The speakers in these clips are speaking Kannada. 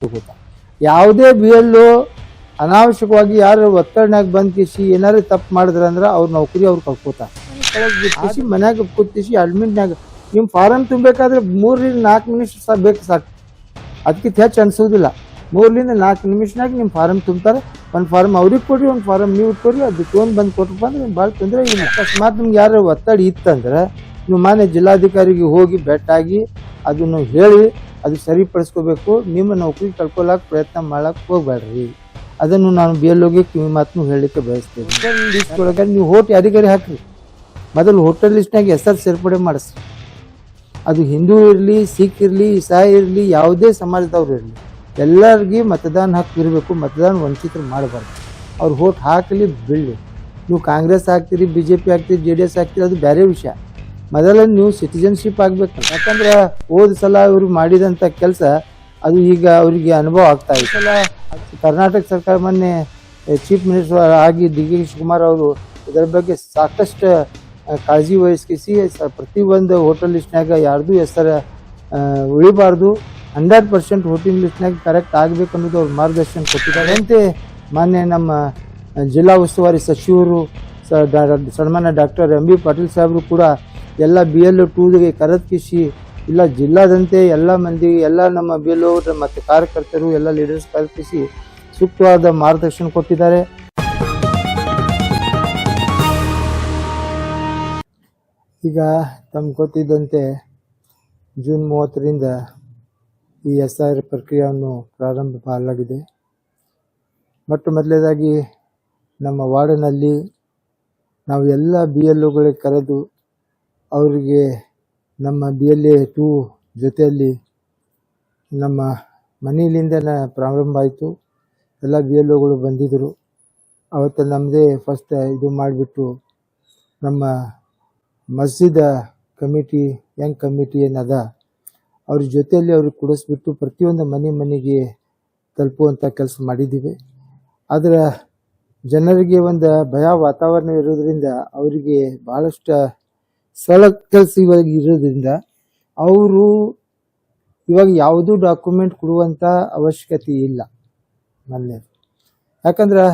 ಗೊತ್ತಾ ಯಾವುದೇ ಬಿ ಎಲ್ ಅನಾವಶ್ಯಕವಾಗಿ ಯಾರು ಒತ್ತಡನಾಗ ಬಂದ್ ಕಿಸಿ ಏನಾರು ತಪ್ಪು ಮಾಡಿದ್ರ ಅಂದ್ರ ಅವ್ರ ನೌಕರಿ ಅವ್ರು ಕಳ್ಕೋತಾರ ಮನ್ಯಾಗ ಕೂತಿಸಿ ಅಡ್ಮಿಟ್ನಾಗ ನಿಮ್ ಫಾರಂ ತುಂಬಬೇಕಾದ್ರೆ 3 ರಿಂದ 4 ನಿಮಿಷ ಬೇಕು ಸಾಕು ಅದಕ್ಕಿಂತ ಹೆಚ್ಚು ಅನ್ಸೋದಿಲ್ಲ 3 ರಿಂದ 4 ನಿಮಿಷನಾಗ ನಿಮ್ ಫಾರಂ ತುಂಬ್ತಾರೆ ಒಂದ್ ಫಾರಂ ಅವ್ರಿಗೆ ಕೊಡ್ರಿ ಒಂದ್ ಫಾರಂ ನೀವು ಕೊಡ್ರಿ ಅದು ತೊಗೊಂಡ್ ಬಂದ್ ಕೊಟ್ರಪ್ಪ ಅಂದ್ರೆ ಭಾಳ ತೊಂದರೆ ಇಲ್ಲ ಅಕಸ್ಮಾತ್ ನಿಮ್ಗೆ ಯಾರು ಒತ್ತಡ ಇತ್ತಂದ್ರೆ ನೀವು ಮಾನ್ಯ ಜಿಲ್ಲಾಧಿಕಾರಿಗೆ ಹೋಗಿ ಭೇಟಾಗಿ ಅದನ್ನು ಹೇಳಿ ಅದು ಸರಿಪಡಿಸ್ಕೋಬೇಕು ನಿಮ್ಮ ನೌಕರಿ ಕಳ್ಕೊಳಕ್ ಪ್ರಯತ್ನ ಮಾಡಕ್ ಹೋಗ್ಬೇಡ್ರಿ ಅದನ್ನು ನಾನು ಬಿ ಎಲ್ ಓಗೆ ಕಿವಿ ಮಾತನ್ನು ಹೇಳಲಿಕ್ಕೆ ಬಯಸ್ತೇನೆ ಲಿಸ್ಟ್ ಒಳಗೆ ನೀವು ಹೋಟ್ ಯಾರಿಗಾರಿ ಹಾಕ್ರಿ ಮೊದಲು ಹೋಟೆಲ್ ಲಿಸ್ಟ್ನಾಗ ಹೆಸರು ಸೇರ್ಪಡೆ ಮಾಡಿಸ್ರಿ ಅದು ಹಿಂದೂ ಇರಲಿ ಸಿಖ್ ಇರಲಿ ಇಸಾಯಿ ಇರಲಿ ಯಾವುದೇ ಸಮಾಜದವ್ರು ಇರಲಿ ಎಲ್ಲರಿಗೂ ಮತದಾನ ಹಕ್ಕು ಇರಬೇಕು ಮತದಾನ ವಂಚಿತರು ಮಾಡಬಾರ್ದು ಅವ್ರು ಹೋಟ್ ಹಾಕಲಿ ಬೀಳಲಿ ನೀವು ಕಾಂಗ್ರೆಸ್ ಹಾಕ್ತೀರಿ BJP ಹಾಕ್ತೀರಿ JDS ಹಾಕ್ತೀರಿ ಅದು ಬೇರೆ ವಿಷಯ ಮೊದಲ ನೀವು ಸಿಟಿಜನ್ಶಿಪ್ ಆಗ್ಬೇಕು ಯಾಕಂದ್ರೆ ಹೋದ ಸಲ ಇವ್ರು ಮಾಡಿದಂಥ ಕೆಲಸ ಅದು ಈಗ ಅವರಿಗೆ ಅನುಭವ ಆಗ್ತಾ ಇದೆ ಸಲ ಕರ್ನಾಟಕ ಸರ್ಕಾರ ಮೊನ್ನೆ ಚೀಫ್ ಮಿನಿಸ್ಟರ್ ಆಗಿ DK ಶಿವಕುಮಾರ್ ಅವರು ಇದರ ಬಗ್ಗೆ ಸಾಕಷ್ಟು ಕಾಳಜಿ ವಹಿಸಿ ಪ್ರತಿಯೊಂದು ಹೋಟೆಲ್ ಲಿಸ್ಟ್ನಾಗ ಯಾರ್ದು ಹೆಸರು ಉಳಿಬಾರ್ದು 100% ಹೋಟೆಲ್ ಲಿಸ್ಟ್ನಾಗ ಕರೆಕ್ಟ್ ಆಗಬೇಕು ಅನ್ನೋದು ಅವ್ರು ಮಾರ್ಗದರ್ಶನ ಕೊಟ್ಟಿದ್ದಾರೆ ಅಂತೆ ಮಾನ್ಯ ನಮ್ಮ ಜಿಲ್ಲಾ ಉಸ್ತುವಾರಿ ಸಚಿವರು ಸನ್ಮಾನ್ಯ ಡಾಕ್ಟರ್ MB ಪಾಟೀಲ್ ಸಾಹೇಬರು ಕೂಡ ಎಲ್ಲ BL 2ಗೆ ಕರೆದಕಿಸಿ ಇಲ್ಲ ಜಿಲ್ಲಾದಂತೆ ಎಲ್ಲ ಮಂದಿ ಎಲ್ಲ ನಮ್ಮ BL ಮತ್ತು ಕಾರ್ಯಕರ್ತರು ಎಲ್ಲ ಲೀಡರ್ಸ್ ಕರೆದಕಿಸಿ ಸೂಕ್ತವಾದ ಮಾರ್ಗದರ್ಶನ ಕೊಟ್ಟಿದ್ದಾರೆ. ಈಗ ತಮ್ಗೆ ಗೊತ್ತಿದ್ದಂತೆ ಜೂನ್ 30ರಿಂದ ಈ SIR ಪ್ರಕ್ರಿಯೆಯನ್ನು ಪ್ರಾರಂಭ ಮಾಡಲಾಗಿದೆ. ಮೊದಲನೇದಾಗಿ ನಮ್ಮ ವಾರ್ಡ್ನಲ್ಲಿ ನಾವು ಎಲ್ಲ BLOಗಳಿಗೆ ಕರೆದು ಅವರಿಗೆ ನಮ್ಮ BLA 2 ಜೊತೆಯಲ್ಲಿ ನಮ್ಮ ಮನೆಯಲ್ಲಿಂದ ಪ್ರಾರಂಭ ಆಯಿತು. ಎಲ್ಲ BLOಗಳು ಬಂದಿದ್ದರು. ಅವತ್ತು ನಮ್ಮದೇ ಫಸ್ಟ್ ಇದು ಮಾಡಿಬಿಟ್ಟು ನಮ್ಮ ಮಸ್ಜಿದ ಕಮಿಟಿ ಯಂಗ್ ಕಮಿಟಿ ಏನದ ಅವ್ರ ಜೊತೆಯಲ್ಲಿ ಅವ್ರಿಗೆ ಕೊಡಿಸ್ಬಿಟ್ಟು ಪ್ರತಿಯೊಂದು ಮನೆಗೆ ತಲುಪುವಂಥ ಕೆಲಸ ಮಾಡಿದ್ದೀವಿ. ಆದರೆ ಜನರಿಗೆ ಒಂದು ಭಯ ವಾತಾವರಣ ಇರೋದ್ರಿಂದ ಅವರಿಗೆ ಭಾಳಷ್ಟು ಸರಳ ಕೆಲಸ ಇವಾಗ ಇರೋದ್ರಿಂದ ಅವರು ಇವಾಗ ಯಾವುದೂ ಡಾಕ್ಯುಮೆಂಟ್ ಕೊಡುವಂಥ ಅವಶ್ಯಕತೆ ಇಲ್ಲ. ಮೊನ್ನೆ ಯಾಕಂದ್ರೆ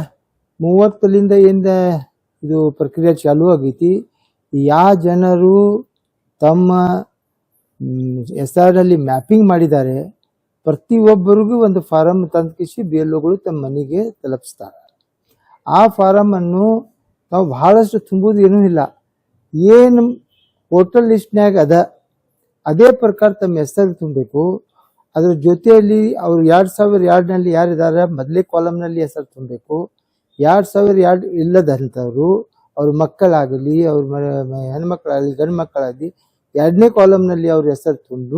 30ರಿಂದ ಇದು ಪ್ರಕ್ರಿಯೆ ಚಾಲೂ ಆಗೈತಿ. ಯಾವ ಜನರು ತಮ್ಮ SIRನಲ್ಲಿ ಮ್ಯಾಪಿಂಗ್ ಮಾಡಿದ್ದಾರೆ ಪ್ರತಿಯೊಬ್ಬರಿಗೂ ಒಂದು ಫಾರಂ ತಂದುಕಿಸಿ BLOಗಳು ತಮ್ಮ ಮನೆಗೆ ತಲುಪಿಸ್ತಾರೆ. ಆ ಫಾರಮನ್ನು ನಾವು ಬಹಳಷ್ಟು ತುಂಬುವುದು ಏನೂ ಇಲ್ಲ. ಏನು ಹೋಟೆಲ್ ಲಿಸ್ಟ್ನಾಗ ಅದೇ ಪ್ರಕಾರ ತಮ್ಮ ಹೆಸರು ತುಂಬಬೇಕು. ಅದರ ಜೊತೆಯಲ್ಲಿ ಅವರು 2002ನಲ್ಲಿ ಯಾರಿದ್ದಾರೆ ಮೊದಲೇ ಕಾಲಮ್ನಲ್ಲಿ ಹೆಸರು ತುಂಬಬೇಕು. 2002 ಇಲ್ಲದಂಥವ್ರು ಅವ್ರ ಮಕ್ಕಳಾಗಲಿ ಅವ್ರ ಹೆಣ್ಮಕ್ಳಾಗಲಿ ಗಂಡು ಮಕ್ಕಳಾಗಲಿ 2ನೇ ಕಾಲಮ್ನಲ್ಲಿ ಅವ್ರ ಹೆಸರು ತುಂಬ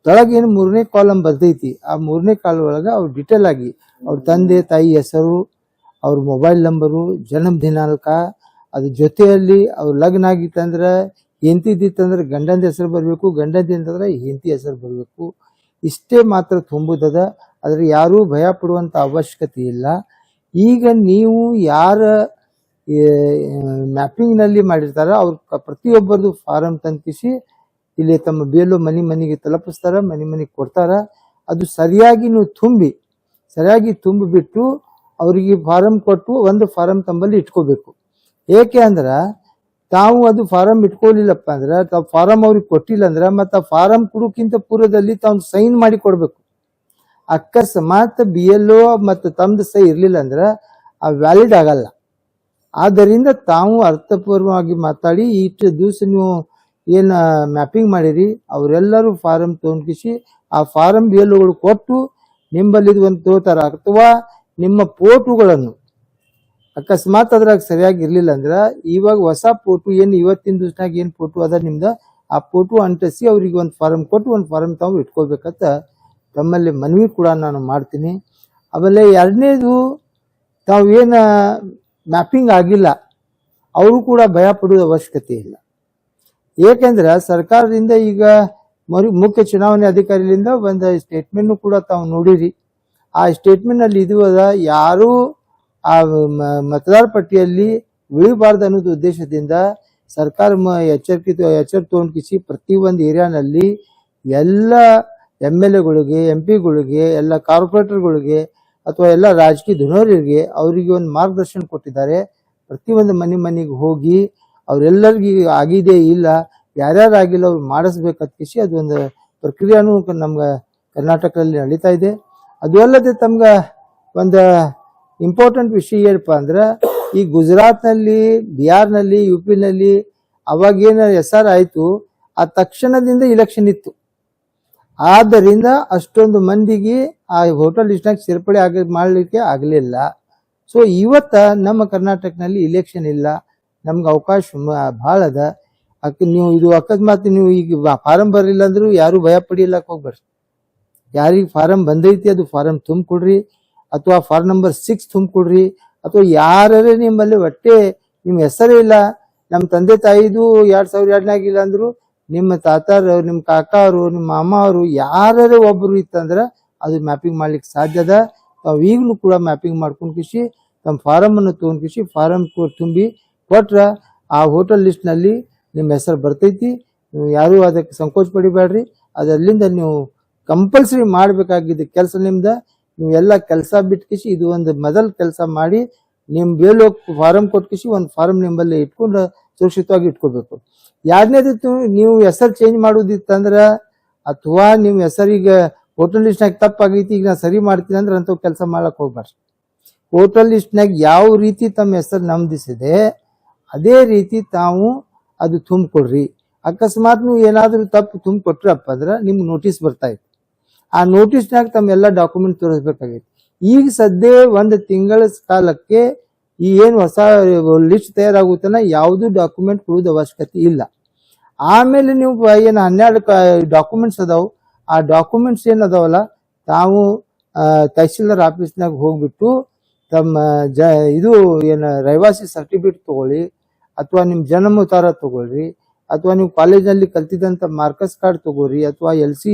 ಕೆಳಗೇನು 3ನೇ ಕಾಲಮ್ ಬರ್ತೈತಿ. ಆ 3ನೇ ಕಾಲಮ್ ಒಳಗೆ ಅವ್ರು ಡಿಟೇಲ್ ಆಗಿ ಅವ್ರ ತಂದೆ ತಾಯಿ ಹೆಸರು ಅವ್ರ ಮೊಬೈಲ್ ನಂಬರು ಜನ್ಮ ದಿನಾಂಕ ಅದ್ರ ಜೊತೆಯಲ್ಲಿ ಅವ್ರ ಲಗ್ನ ಆಗಿತ್ತಂದ್ರೆ ಹೆಂಡತಿದ್ದಿತ್ತಂದ್ರೆ ಗಂಡಂದ ಹೆಸರು ಬರಬೇಕು, ಗಂಡಂದಿಂತಂದ್ರೆ ಹೆಂಡತಿ ಹೆಸರು ಬರಬೇಕು. ಇಷ್ಟೇ ಮಾತ್ರ ತುಂಬುದದ. ಆದರೆ ಯಾರೂ ಭಯ ಪಡುವಂಥ ಅವಶ್ಯಕತೆ ಇಲ್ಲ. ಈಗ ನೀವು ಯಾರ ಮ್ಯಾಪಿಂಗ್ನಲ್ಲಿ ಮಾಡಿರ್ತಾರ ಅವ್ರ ಪ್ರತಿಯೊಬ್ಬರದು ಫಾರಂ ತಂದಿಸಿ ಇಲ್ಲಿ ತಮ್ಮ BLO ಮನೆಗೆ ತಲುಪಿಸ್ತಾರೆ, ಮನೆಗೆ ಕೊಡ್ತಾರೆ. ಅದು ಸರಿಯಾಗಿ ನೀವು ಸರಿಯಾಗಿ ತುಂಬಿಬಿಟ್ಟು ಅವರಿಗೆ ಫಾರಂ ಕೊಟ್ಟು ಒಂದು ಫಾರಂ ತಮ್ಮಲ್ಲಿ ಇಟ್ಕೋಬೇಕು. ಏಕೆ ಅಂದ್ರೆ ತಾವು ಅದು ಫಾರಂ ಇಟ್ಕೊಳ್ಳಿಲ್ಲಪ್ಪ ಅಂದ್ರೆ ತಾವು ಫಾರಂ ಅವ್ರಿಗೆ ಕೊಟ್ಟಿಲ್ಲ ಅಂದ್ರೆ ಮತ್ತು ಆ ಫಾರಂ ಕೊಡೋಕ್ಕಿಂತ ಪೂರ್ವದಲ್ಲಿ ತಾವು ಸೈನ್ ಮಾಡಿ ಕೊಡಬೇಕು. ಅಕಸ್ಮಾತ್ BLO ಮತ್ತು ತಮ್ಮದು ಸಹಿ ಇರಲಿಲ್ಲ ಅಂದ್ರೆ ಆ ವ್ಯಾಲಿಡ್ ಆಗಲ್ಲ. ಆದ್ದರಿಂದ ತಾವು ಅರ್ಥಪೂರ್ವವಾಗಿ ಮಾತಾಡಿ ಇಷ್ಟು ದಿವಸ ನೀವು ಏನು ಮ್ಯಾಪಿಂಗ್ ಮಾಡಿರಿ ಅವರೆಲ್ಲರೂ ಫಾರಂ ತೊಗೊಂಡ್ಕಿಸಿ ಆ ಫಾರಂ BLOಗಳು ಕೊಟ್ಟು ನಿಂಬಲ್ಲಿ ಒಂದು ತೋತಾರ. ಅಥವಾ ನಿಮ್ಮ ಫೋಟೋಗಳನ್ನು ಅಕಸ್ಮಾತ್ ಅದ್ರಾಗ ಸರಿಯಾಗಿ ಇರಲಿಲ್ಲ ಅಂದ್ರೆ ಇವಾಗ ಹೊಸ ಫೋಟೋ ಏನು ಇವತ್ತಿನ ದಿವಸನಾಗ ಏನು ಫೋಟೋ ಅದ ನಿಮ್ದು ಆ ಫೋಟೋ ಅಂಟಿಸಿ ಅವ್ರಿಗೆ ಒಂದು ಫಾರಂ ಕೊಟ್ಟು ಒಂದು ಫಾರಂ ತಾವು ಇಟ್ಕೋಬೇಕಂತ ತಮ್ಮಲ್ಲಿ ಮನವಿ ಕೂಡ ನಾನು ಮಾಡ್ತೀನಿ. ಆಮೇಲೆ 2ನೇದು ತಾವು ಏನು ಮ್ಯಾಪಿಂಗ್ ಆಗಿಲ್ಲ ಅವರು ಕೂಡ ಭಯ ಪಡುವ ಅವಶ್ಯಕತೆ ಇಲ್ಲ. ಏಕೆಂದ್ರೆ ಸರ್ಕಾರದಿಂದ ಈಗ ಮುಖ್ಯ ಚುನಾವಣೆ ಅಧಿಕಾರಿಗಳಿಂದ ಒಂದು ಸ್ಟೇಟ್ಮೆಂಟ್ ಕೂಡ ತಾವು ನೋಡಿರಿ. ಆ ಸ್ಟೇಟ್ಮೆಂಟ್ನಲ್ಲಿ ಇದು ಅದ ಯಾರೂ ಆ ಮತದಾರ ಪಟ್ಟಿಯಲ್ಲಿ ಉಳಿಬಾರ್ದು ಅನ್ನೋದು ಉದ್ದೇಶದಿಂದ ಸರ್ಕಾರ ಎಚ್ಚರ ತೊಗೊಂಡ್ಕಿಸಿ ಪ್ರತಿಯೊಂದು ಏರಿಯಾನಲ್ಲಿ ಎಲ್ಲ MLAಗಳಿಗೆ MP ಗಳಿಗೆ ಎಲ್ಲ ಕಾರ್ಪೊರೇಟರ್ಗಳಿಗೆ ಅಥವಾ ಎಲ್ಲ ರಾಜಕೀಯ ಧುನೋರಿಗೆ ಅವರಿಗೆ ಒಂದು ಮಾರ್ಗದರ್ಶನ ಕೊಟ್ಟಿದ್ದಾರೆ. ಪ್ರತಿಯೊಂದು ಮನೆಗೆ ಹೋಗಿ ಅವರೆಲ್ಲರಿಗೂ ಆಗಿದೆ ಇಲ್ಲ ಯಾರ್ಯಾರು ಆಗಿಲ್ಲ ಅವ್ರು ಮಾಡಿಸ್ಬೇಕಂತ ಅದೊಂದು ಪ್ರಕ್ರಿಯೆನೂ ನಮ್ಗೆ ಕರ್ನಾಟಕದಲ್ಲಿ ನಡೀತಾ ಇದೆ. ಅದು ಅಲ್ಲದೆ ತಮ್ಗೆ ಒಂದು ಇಂಪಾರ್ಟೆಂಟ್ ವಿಷಯ ಏನಪ್ಪ ಅಂದ್ರೆ ಈ ಗುಜರಾತ್ನಲ್ಲಿ, ಬಿಹಾರ್ನಲ್ಲಿ, UP ನಲ್ಲಿ ಅವಾಗೇನು SR ಆಯಿತು ಆ ತಕ್ಷಣದಿಂದ ಇಲೆಕ್ಷನ್ ಇತ್ತು. ಆದ್ದರಿಂದ ಅಷ್ಟೊಂದು ಮಂದಿಗೆ ಆ ಹೋಟೆಲ್ ಲಿಸ್ಟ್ನಾಗ ಸೇರ್ಪಡೆ ಮಾಡಲಿಕ್ಕೆ ಆಗಲಿಲ್ಲ. ಸೊ ಇವತ್ತ ನಮ್ಮ ಕರ್ನಾಟಕನಲ್ಲಿ ಇಲೆಕ್ಷನ್ ಇಲ್ಲ, ನಮ್ಗೆ ಅವಕಾಶ ಭಾಳ ಅದ. ನೀವು ಇದು ಅಕಸ್ಮಾತ್ ನೀವು ಈಗ ಫಾರಂ ಬರಲಿಲ್ಲ ಅಂದ್ರೂ ಯಾರು ಭಯ ಪಡಿಯಲ್ಲಕ್ಕೆ ಹೋಗ್ಬೇಡ್ರಿ. ಯಾರಿಗೆ ಫಾರಂ ಬಂದೈತಿ ಅದು ಫಾರಂ ತುಂಬಿಕೊಡ್ರಿ, ಅಥವಾ ಫಾರಂ ನಂಬರ್ 6 ತುಂಬಿಕೊಡ್ರಿ, ಅಥವಾ ಯಾರೇ ನಿಮ್ಮಲ್ಲಿ ಒಟ್ಟೆ ನಿಮ್ಮ ಹೆಸರೇ ಇಲ್ಲ, ನಮ್ಮ ತಂದೆ ತಾಯಿದು 2002 ಇಲ್ಲ ಅಂದ್ರು ನಿಮ್ಮ ತಾತಾರು, ನಿಮ್ಮ ಕಾಕಾರು, ನಿಮ್ಮ ಮಾಮ ಅವರು ಯಾರೇ ಒಬ್ಬರು ಇತ್ತಂದ್ರೆ ಅದು ಮ್ಯಾಪಿಂಗ್ ಮಾಡ್ಲಿಕ್ಕೆ ಸಾಧ್ಯ ಅದ. ತಾವು ಈಗಲೂ ಕೂಡ ಮ್ಯಾಪಿಂಗ್ ಮಾಡ್ಕೊಂಡು ಕಿಸಿ ತಮ್ಮ ಫಾರಮನ್ನು ತೊಗೊಂಡು ಫಾರಂ ತುಂಬಿ ಕೊಟ್ರೆ ಆ ಹೋಟೆಲ್ ಲಿಸ್ಟ್ನಲ್ಲಿ ನಿಮ್ಮ ಹೆಸರು ಬರ್ತೈತಿ. ನೀವು ಯಾರೂ ಅದಕ್ಕೆ ಸಂಕೋಚ ಪಡಿಬೇಡ್ರಿ. ಅದರಿಂದ ನೀವು ಕಂಪಲ್ಸರಿ ಮಾಡಬೇಕಾಗಿದ್ದ ಕೆಲಸ ನಿಮ್ದು. ನೀವು ಎಲ್ಲ ಕೆಲಸ ಬಿಟ್ಟು ಇದು ಒಂದು ಮೊದಲ ಕೆಲಸ ಮಾಡಿ ನಿಮ್ಮ ಬೇಲು ಫಾರಂ ಕೊಟ್ಟು ಒಂದು ಫಾರಂ ನಿಮ್ಮಲ್ಲಿ ಇಟ್ಕೊಂಡು ಸುರಕ್ಷಿತವಾಗಿ ಇಟ್ಕೋಬೇಕು. ಎರಡನೇದು, ನೀವು ಹೆಸರು ಚೇಂಜ್ ಮಾಡೋದಿತ್ತಂದ್ರೆ ಅಥವಾ ನಿಮ್ಮ ಹೆಸರಿಗೆ ಹೋಟೆಲ್ ಲಿಸ್ಟ್ನಾಗ ತಪ್ಪಾಗೈತಿ ಈಗ ನಾನು ಸರಿ ಮಾಡ್ತೀನಿ ಅಂದ್ರೆ ಅಂಥವು ಕೆಲಸ ಮಾಡಕ್ಕೆ ಹೋಗ್ಬಾರ್ದು. ಹೋಟೆಲ್ ಲಿಸ್ಟ್ನಾಗ ಯಾವ ರೀತಿ ತಮ್ಮ ಹೆಸರು ನಮೂದಿಸಿದೆ ಅದೇ ರೀತಿ ತಾವು ಅದು ತುಂಬಿಕೊಡ್ರಿ. ಅಕಸ್ಮಾತ್ ನೀವು ಏನಾದರೂ ತಪ್ಪು ತುಂಬಿಕೊಟ್ರಪ್ಪ ಅಂದ್ರೆ ನಿಮ್ಗೆ ನೋಟಿಸ್ ಬರ್ತಾ ಇತ್ತು. ಆ ನೋಟಿಸ್ನಾಗ ತಮ್ಮ ಎಲ್ಲ ಡಾಕ್ಯುಮೆಂಟ್ ತೋರಿಸ್ಬೇಕಾಗಿತ್ತು. ಈಗ ಸದ್ಯ 1 ತಿಂಗಳ ಕಾಲಕ್ಕೆ ಈ ಏನು ಹೊಸ ಲಿಸ್ಟ್ ತಯಾರಾಗುತ್ತಾನ ಯಾವುದೂ ಡಾಕ್ಯುಮೆಂಟ್ ಕೊಡೋದು ಅವಶ್ಯಕತೆ ಇಲ್ಲ. ಆಮೇಲೆ ನೀವು ಏನು 12 ಡಾಕ್ಯುಮೆಂಟ್ಸ್ ಅದಾವು, ಆ ಡಾಕ್ಯುಮೆಂಟ್ಸ್ ಏನು ಅದಾವಲ್ಲ ತಾವು ತಹಸೀಲ್ದಾರ್ ಆಫೀಸ್ನಾಗ ಹೋಗ್ಬಿಟ್ಟು ತಮ್ಮ ಇದು ಏನು ರಹಿವಾಸಿ ಸರ್ಟಿಫಿಕೇಟ್ ತಗೊಳ್ಳಿ, ಅಥವಾ ನಿಮ್ಮ ಜನ್ಮ ಉತ್ತಾರ ತಗೊಳ್ರಿ, ಅಥವಾ ನೀವು ಕಾಲೇಜಲ್ಲಿ ಕಲ್ತಿದ್ದಂಥ ಮಾರ್ಕಸ್ ಕಾರ್ಡ್ ತಗೋರಿ, ಅಥವಾ LC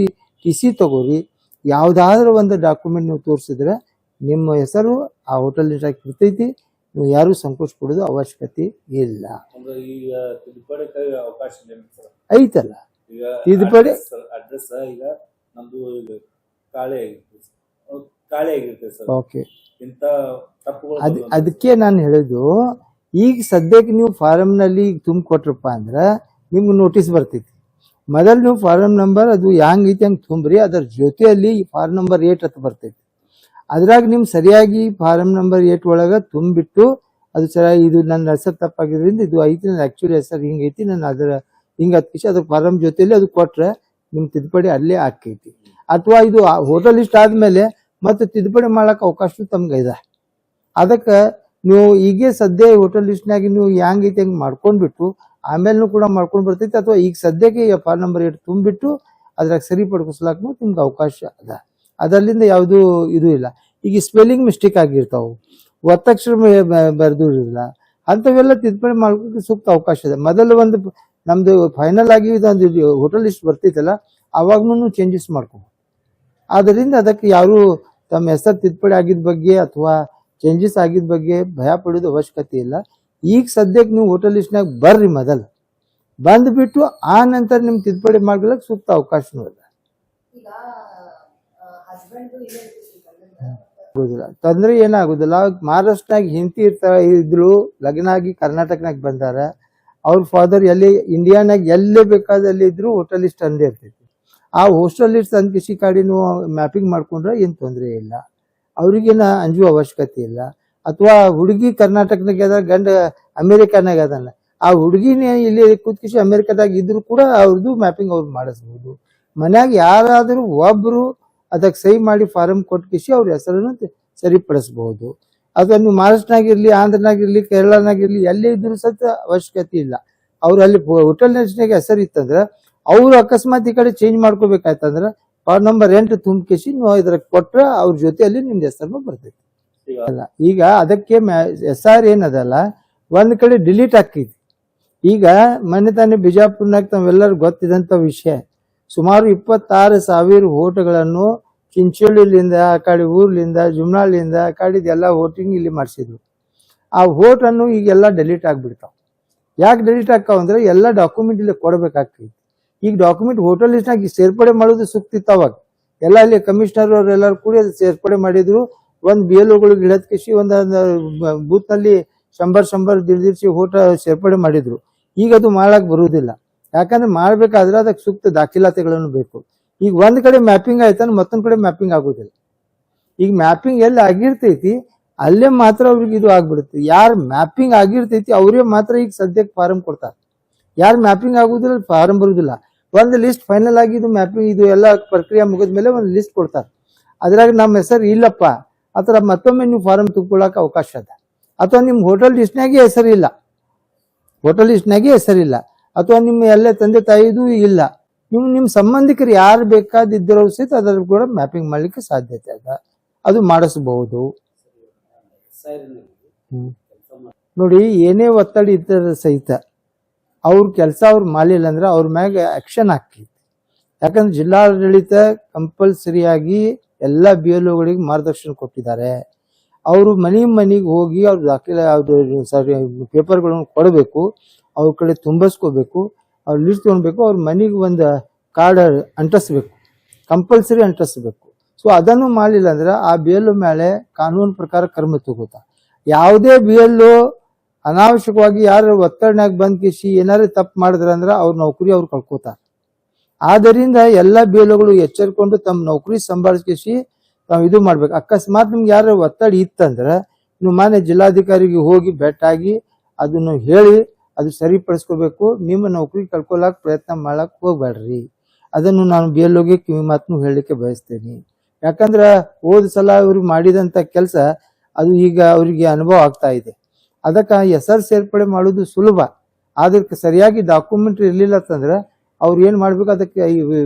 TC ತಗೋರಿ. ಯಾವುದಾದ್ರೂ ಒಂದು ಡಾಕ್ಯುಮೆಂಟ್ ನೀವು ತೋರಿಸಿದ್ರೆ ನಿಮ್ಮ ಹೆಸರು ಆ ಹೋಟೆಲ್ ಲಿಸ್ಟಾಗಿ ಇರ್ತೈತಿ. ನೀವು ಯಾರೂ ಸಂಕೋಚ ಪಡೋದು ಅವಶ್ಯಕತೆ ಇಲ್ಲ. ಐತಲ್ಲ ತಿದ್ದುಪಡಿ ಅಡ್ರೆಸ್ ಈಗ ನಮ್ದು ಕಾಳೆ ಆಗಿರುತ್ತೆ ಸರ್. ಓಕೆ, ಅದಕ್ಕೆ ನಾನು ಹೇಳೋದು ಈಗ ಸದ್ಯಕ್ಕೆ ನೀವು ಫಾರಮ್ನಲ್ಲಿ ತುಂಬಿಕೊಟ್ರಪ್ಪ ಅಂದ್ರೆ ನಿಮ್ಗೆ ನೋಟಿಸ್ ಬರ್ತೈತಿ. ಮೊದಲು ನೀವು ಫಾರಂ ನಂಬರ್ ಅದು ಹೆಂಗೈತಿ ಹಂಗೆ ತುಂಬ್ರಿ, ಅದರ ಜೊತೆಯಲ್ಲಿ ಫಾರಂ ನಂಬರ್ 8 ಅಂತ ಬರ್ತೈತಿ. ಅದ್ರಾಗ ನಿಮ್ಗೆ ಸರಿಯಾಗಿ ಫಾರಂ ನಂಬರ್ 8 ಒಳಗೆ ತುಂಬಿಟ್ಟು ಅದು ಸರಿಯಾಗಿ ಇದು ನನ್ನ ಹೆಸರು ತಪ್ಪಾಗಿದ್ರಿಂದ ಇದು ಐತಿ, ನನ್ನ ಆ್ಯಕ್ಚುಲಿ ಹೆಸರು ಹಿಂಗೈತಿ, ನಾನು ಅದರ ಹಿಂಗೆ ಹತ್ಕಿಸಿ ಅದ್ರ ಫಾರಂ ಜೊತೆಯಲ್ಲಿ ಅದು ಕೊಟ್ರೆ ನಿಮ್ಗೆ ತಿದ್ದುಪಡಿ ಅಲ್ಲೇ ಆಕೈತಿ. ಅಥವಾ ಇದು ಹೋಟೆಲ್ ಲಿಸ್ಟ್ ಆದಮೇಲೆ ಮತ್ತೆ ತಿದ್ದುಪಡಿ ಮಾಡೋಕೆ ಅವಕಾಶ ತಮ್ಗೆ ಇದೆ. ಅದಕ್ಕೆ ನೀವು ಈಗ ಸದ್ಯ ಹೋಟೆಲ್ ಲಿಸ್ಟ್ನಾಗ ನೀವು ಹೆಂಗೈತಿ ಹಂಗೆ ಮಾಡ್ಕೊಂಡ್ಬಿಟ್ಟು ಆಮೇಲೆ ಕೂಡ ಮಾಡ್ಕೊಂಡು ಬರ್ತೈತಿ. ಅಥವಾ ಈಗ ಸದ್ಯಕ್ಕೆ ಫಾರಂ ನಂಬರ್ 8 ತುಂಬಿಬಿಟ್ಟು ಅದ್ರಾಗ ಸರಿ ಪಡ್ಕೊಸ್ಲಾಕು ನಿಮ್ಗೆ ಅವಕಾಶ ಅದ. ಅದರಿಂದ ಯಾವುದೂ ಇದು ಇಲ್ಲ. ಈಗ ಸ್ಪೆಲ್ಲಿಂಗ್ ಮಿಸ್ಟೇಕ್ ಆಗಿರ್ತಾವೆ, ಒತ್ತಕ್ಷರ ಬರೆದಿರಲಿಲ್ಲ, ಅಂಥವೆಲ್ಲ ತಿದ್ದುಪಡಿ ಮಾಡ್ಲಿಕ್ಕೆ ಸೂಕ್ತ ಅವಕಾಶ ಇದೆ. ಮೊದಲು ಒಂದು ನಮ್ದು ಫೈನಲ್ ಆಗಿ ಒಂದು ಹೋಟೆಲ್ ಲಿಸ್ಟ್ ಬರ್ತೈತಲ್ಲ ಅವಾಗ್ನೂ ಚೇಂಜಸ್ ಮಾಡ್ಕೊಂಡು. ಆದ್ದರಿಂದ ಅದಕ್ಕೆ ಯಾರು ತಮ್ಮ ಹೆಸರು ತಿದ್ದುಪಡಿ ಆಗಿದ್ದ ಬಗ್ಗೆ ಅಥವಾ ಚೇಂಜಸ್ ಆಗಿದ್ದ ಬಗ್ಗೆ ಭಯ ಪಡೋದು ಅವಶ್ಯಕತೆ ಇಲ್ಲ. ಈಗ ಸದ್ಯಕ್ಕೆ ನೀವು ಹೋಟೆಲ್ ಲಿಸ್ಟ್ನಾಗ ಬರ್ರಿ, ಮೊದಲು ಬಂದ್ಬಿಟ್ಟು ಆ ನಂತರ ನಿಮ್ಗೆ ತಿದ್ದುಪಡಿ ಮಾಡ್ಲಿಕ್ಕೆ ಸೂಕ್ತ ಅವಕಾಶನೂ ಇಲ್ಲ. ತೊಂದರೆ ಏನಾಗುದಿಲ್ಲ. ಮಹಾರಾಷ್ಟ್ರನಾಗ ಹಿಂತಿ ಇದ್ರು ಲಗ್ನ ಆಗಿ ಕರ್ನಾಟಕನಾಗ ಬಂದಾರ, ಅವ್ರ ಫಾದರ್ ಎಲ್ಲಿ ಇಂಡಿಯಾನಾಗ ಎಲ್ಲೇ ಬೇಕಾದಲ್ಲಿ ಇದ್ರು ಹೋಟೆಲ್ ಲಿಸ್ಟ್ ಅಂದೇ ಇರ್ತೈತಿ. ಆ ಹೋಸ್ಟೆಲ್ ಲಿಸ್ಟ್ ಅಂದ್ ಕಿಸಿ ಕಾಡಿ ನೀವು ಮ್ಯಾಪಿಂಗ್ ಮಾಡ್ಕೊಂಡ್ರೆ ಏನು ತೊಂದರೆ ಇಲ್ಲ, ಅವ್ರಿಗೇನ ಅಂಜುವ ಅವಶ್ಯಕತೆ ಇಲ್ಲ. ಅಥವಾ ಹುಡುಗಿ ಕರ್ನಾಟಕನಾಗ ಅದ, ಗಂಡ ಅಮೇರಿಕಾನಾಗ ಅದಲ್ಲ, ಆ ಹುಡುಗಿನೇ ಇಲ್ಲಿ ಕೂತ್ಕಿಸಿ ಅಮೇರಿಕಾದಾಗ ಇದ್ರು ಕೂಡ ಅವ್ರದ್ದು ಮ್ಯಾಪಿಂಗ್ ಅವ್ರು ಮಾಡಿಸ್ಬೋದು. ಮನ್ಯಾಗ ಯಾರಾದರೂ ಒಬ್ರು ಅದಕ್ಕೆ ಸಹಿ ಮಾಡಿ ಫಾರಂ ಕೊಟ್ಕಿಸಿ ಅವ್ರ ಹೆಸರನ್ನು ಸರಿಪಡಿಸ್ಬೋದು. ಅಥವಾ ನೀವು ಮಹಾರಾಷ್ಟ್ರನಾಗಿರ್ಲಿ, ಆಂಧ್ರನಾಗಿರ್ಲಿ, ಕೇರಳನಾಗಿರ್ಲಿ ಎಲ್ಲೇ ಇದ್ರು ಸತ ಅವಶ್ಯಕತೆ ಇಲ್ಲ. ಅವ್ರು ಅಲ್ಲಿ ಹೋಟೆಲ್ ಲಿಸ್ಟ್ನಾಗ ಹೆಸರು ಇತ್ತಂದ್ರೆ ಅವ್ರು ಅಕಸ್ಮಾತ್ ಈ ಕಡೆ ಚೇಂಜ್ ಮಾಡ್ಕೋಬೇಕಾಯ್ತಂದ್ರೆ ಫಾರಂ ನಂಬರ್ 8 ತುಂಬಿಸಿ ನೀವು ಇದ್ರ ಕೊಟ್ರೆ ಅವ್ರ ಜೊತೆಯಲ್ಲಿ ನಿಮ್ದು ಹೆಸರು ಬರ್ತೈತಿ. ಅಲ್ಲ ಈಗ ಅದಕ್ಕೆ SR ಏನದಲ್ಲ ಒಂದ್ ಕಡೆ ಡಿಲೀಟ್ ಆಕೈತಿ. ಈಗ ಮೊನ್ನೆ ತಾನೇ ಬಿಜಾಪುರ್ನಾಗ ತಾವೆಲ್ಲರೂ ಗೊತ್ತಿದಂತ ವಿಷಯ, ಸುಮಾರು 26,000 ಓಟ್ಗಳನ್ನು ಚಿಂಚೋಳಿಲಿಂದ ಆ ಕಡೆ ಊರ್ಲಿಂದ ಜುಮ್ನಾಳಿಂದ ಆ ಕಡೆದೆಲ್ಲ ವೋಟಿಂಗ್ ಇಲ್ಲಿ ಮಾಡಿಸಿದ್ರು. ಆ ವೋಟನ್ನು ಈಗೆಲ್ಲ ಡಿಲೀಟ್ ಆಗ್ಬಿಡ್ತಾವ. ಯಾಕೆ ಡಿಲೀಟ್ ಆಗ್ತಾವ ಅಂದ್ರೆ ಎಲ್ಲ ಡಾಕ್ಯುಮೆಂಟ್ ಇಲ್ಲಿ ಕೊಡ್ಬೇಕಾಗ್ತೈತಿ. ಈಗ ಡಾಕ್ಯುಮೆಂಟ್ ಹೋಟೆಲ್ ಲಿಸ್ಟ್ನಾಗ ಸೇರ್ಪಡೆ ಮಾಡೋದು ಸೂಕ್ತಿತ್ತು ಅವಾಗ. ಎಲ್ಲ ಇಲ್ಲಿ ಕಮಿಷನರ್ ಅವರೆಲ್ಲರೂ ಕೂಡಿ ಅದು ಸೇರ್ಪಡೆ ಮಾಡಿದ್ರು. ಒಂದು ಬಿ ಎಲ್ ಒಗಳಿಗೆ ಇಳದ್ಕಿಸಿ ಒಂದು ಬೂತ್ ನಲ್ಲಿ 100 ದಿರ್ಸಿ ಓಟ ಸೇರ್ಪಡೆ ಮಾಡಿದ್ರು. ಈಗ ಅದು ಮಾಡಕ್ ಬರುವುದಿಲ್ಲ. ಯಾಕಂದ್ರೆ ಮಾಡ್ಬೇಕಾದ್ರೆ ಅದಕ್ಕೆ ಸೂಕ್ತ ದಾಖಲಾತಿಗಳನ್ನು ಬೇಕು. ಈಗ ಒಂದ್ ಕಡೆ ಮ್ಯಾಪಿಂಗ್ ಆಯ್ತಾನೆ ಮತ್ತೊಂದ್ ಕಡೆ ಮ್ಯಾಪಿಂಗ್ ಆಗುದಿಲ್ಲ. ಈಗ ಮ್ಯಾಪಿಂಗ್ ಎಲ್ಲಿ ಆಗಿರ್ತೈತಿ ಅಲ್ಲೇ ಮಾತ್ರ ಅವ್ರಿಗೆ ಇದು ಆಗ್ಬಿಡುತ್ತೆ. ಯಾರು ಮ್ಯಾಪಿಂಗ್ ಆಗಿರ್ತೈತಿ ಅವರೇ ಮಾತ್ರ ಈಗ ಸದ್ಯಕ್ಕೆ ಫಾರಂ ಕೊಡ್ತಾರೆ. ಯಾರು ಮ್ಯಾಪಿಂಗ್ ಆಗುದಿಲ್ಲ ಫಾರಂ ಬರುದಿಲ್ಲ. ಒಂದು ಲಿಸ್ಟ್ ಫೈನಲ್ ಆಗಿ ಇದು ಮ್ಯಾಪಿಂಗ್ ಇದು ಎಲ್ಲ ಪ್ರಕ್ರಿಯೆ ಮುಗಿದ ಮೇಲೆ ಒಂದು ಲಿಸ್ಟ್ ಕೊಡ್ತಾರೆ. ಅದ್ರಾಗ ನಮ್ಮ ಹೆಸರು ಇಲ್ಲಪ್ಪ ಆತರ ಮತ್ತೊಮ್ಮೆ ನೀವು ಫಾರಂ ತುಂಬಿಕೊಳ್ಳಕ್ಕೆ ಅವಕಾಶ ಅದ. ಅಥವಾ ನಿಮ್ಮ ಹೋಟೆಲ್ ಲಿಸ್ಟ್ನಾಗೆ ಹೆಸರಿಲ್ಲ, ಅಥವಾ ನಿಮ್ಮ ಎಲ್ಲ ತಂದೆ ತಾಯಿದು ಇಲ್ಲ, ನಿಮ್ಮ ಸಂಬಂಧಿಕರು ಯಾರು ಬೇಕಾದಿದ್ದರೂ ಸಹಿತ ಅದರ ಕೂಡ ಮ್ಯಾಪಿಂಗ್ ಮಾಡ್ಲಿಕ್ಕೆ ಸಾಧ್ಯತೆ ಅದ. ಅದು ಮಾಡಿಸಬಹುದು. ನೋಡಿ, ಏನೇ ಒತ್ತಡ ಇದ್ದ ಸಹಿತ ಅವ್ರ ಕೆಲಸ ಅವ್ರು ಮಾಡಲಿಲ್ಲ ಅಂದ್ರೆ ಅವ್ರ ಮ್ಯಾಗ ಆಕ್ಷನ್ ಆಗ್ತೈತಿ. ಯಾಕಂದ್ರೆ ಜಿಲ್ಲಾಡಳಿತ ಕಂಪಲ್ಸರಿಯಾಗಿ ಎಲ್ಲ ಬಿ ಎಲ್ ಒಗಳಿಗೆ ಮಾರ್ಗದರ್ಶನ ಕೊಟ್ಟಿದ್ದಾರೆ. ಅವರು ಮನೆಗೆ ಹೋಗಿ ಅವ್ರ ದಾಖಲೆ ಪೇಪರ್ಗಳನ್ನು ಕೊಡಬೇಕು, ಅವ್ರ ಕಡೆ ತುಂಬಿಸ್ಕೋಬೇಕು, ಅವ್ರು ಲಿಸ್ಟ್ ತೊಗೊಳ್ಬೇಕು, ಅವ್ರ ಮನೆಗೆ ಒಂದು ಕಾರ್ಡ್ ಅಂಟಿಸ್ಬೇಕು, ಕಂಪಲ್ಸರಿ ಅಂಟಿಸ್ಬೇಕು. ಸೊ ಅದನ್ನು ಮಾಡಲಿಲ್ಲ ಅಂದ್ರೆ ಆ ಬಿ ಎಲ್ ಒ ಮೇಲೆ ಕಾನೂನು ಪ್ರಕಾರ ಕ್ರಮ ತಗೋತ. ಯಾವುದೇ ಬಿ ಎಲ್ ಒ ಅನಾವಶ್ಯಕವಾಗಿ ಯಾರು ಒತ್ತಡನಾಗ ಬಂದ್ ಕಿಸಿ ಏನಾರು ತಪ್ಪು ಮಾಡಿದ್ರ ಅಂದ್ರೆ ಅವ್ರ ನೌಕರಿ ಅವ್ರು ಕಳ್ಕೋತಾರೆ. ಆದ್ದರಿಂದ ಎಲ್ಲ ಬಿ ಎಲ್ ಒಗಳು ಎಚ್ಚರಿಕೊಂಡು ತಮ್ಮ ನೌಕರಿ ಸಂಭಾಳಿಸಿ ತಾವು ಇದು ಮಾಡ್ಬೇಕು. ಅಕಸ್ಮಾತ್ ನಿಮ್ಗೆ ಯಾರು ಒತ್ತಡ ಇತ್ತಂದ್ರೆ ನೀವು ಮಾನ್ಯ ಜಿಲ್ಲಾಧಿಕಾರಿಗೆ ಹೋಗಿ ಭೇಟಾಗಿ ಅದನ್ನು ಹೇಳಿ ಅದು ಸರಿಪಡಿಸ್ಕೋಬೇಕು. ನಿಮ್ಮ ನೌಕರಿ ಕಳ್ಕೊಳಕ್ ಪ್ರಯತ್ನ ಮಾಡಕ್ ಹೋಗ್ಬೇಡ್ರಿ. ಅದನ್ನು ನಾನು ಬಿ ಎಲ್ ಒಗೆ ಕಿವಿ ಮಾತನ್ನು ಹೇಳಲಿಕ್ಕೆ ಬಯಸ್ತೇನೆ. ಯಾಕಂದ್ರೆ ಹೋದ ಸಲ ಅವ್ರಿಗೆ ಮಾಡಿದಂತ ಕೆಲಸ ಅದು ಈಗ ಅವರಿಗೆ ಅನುಭವ ಆಗ್ತಾ ಇದೆ. ಅದಕ್ಕೆ ಹೆಸರು ಸೇರ್ಪಡೆ ಮಾಡೋದು ಸುಲಭ, ಅದಕ್ಕೆ ಸರಿಯಾಗಿ ಡಾಕ್ಯುಮೆಂಟ್ ಇರ್ಲಿಲ್ಲ ಅಂತಂದ್ರೆ ಅವ್ರು ಏನ್ ಮಾಡ್ಬೇಕು, ಅದಕ್ಕೆ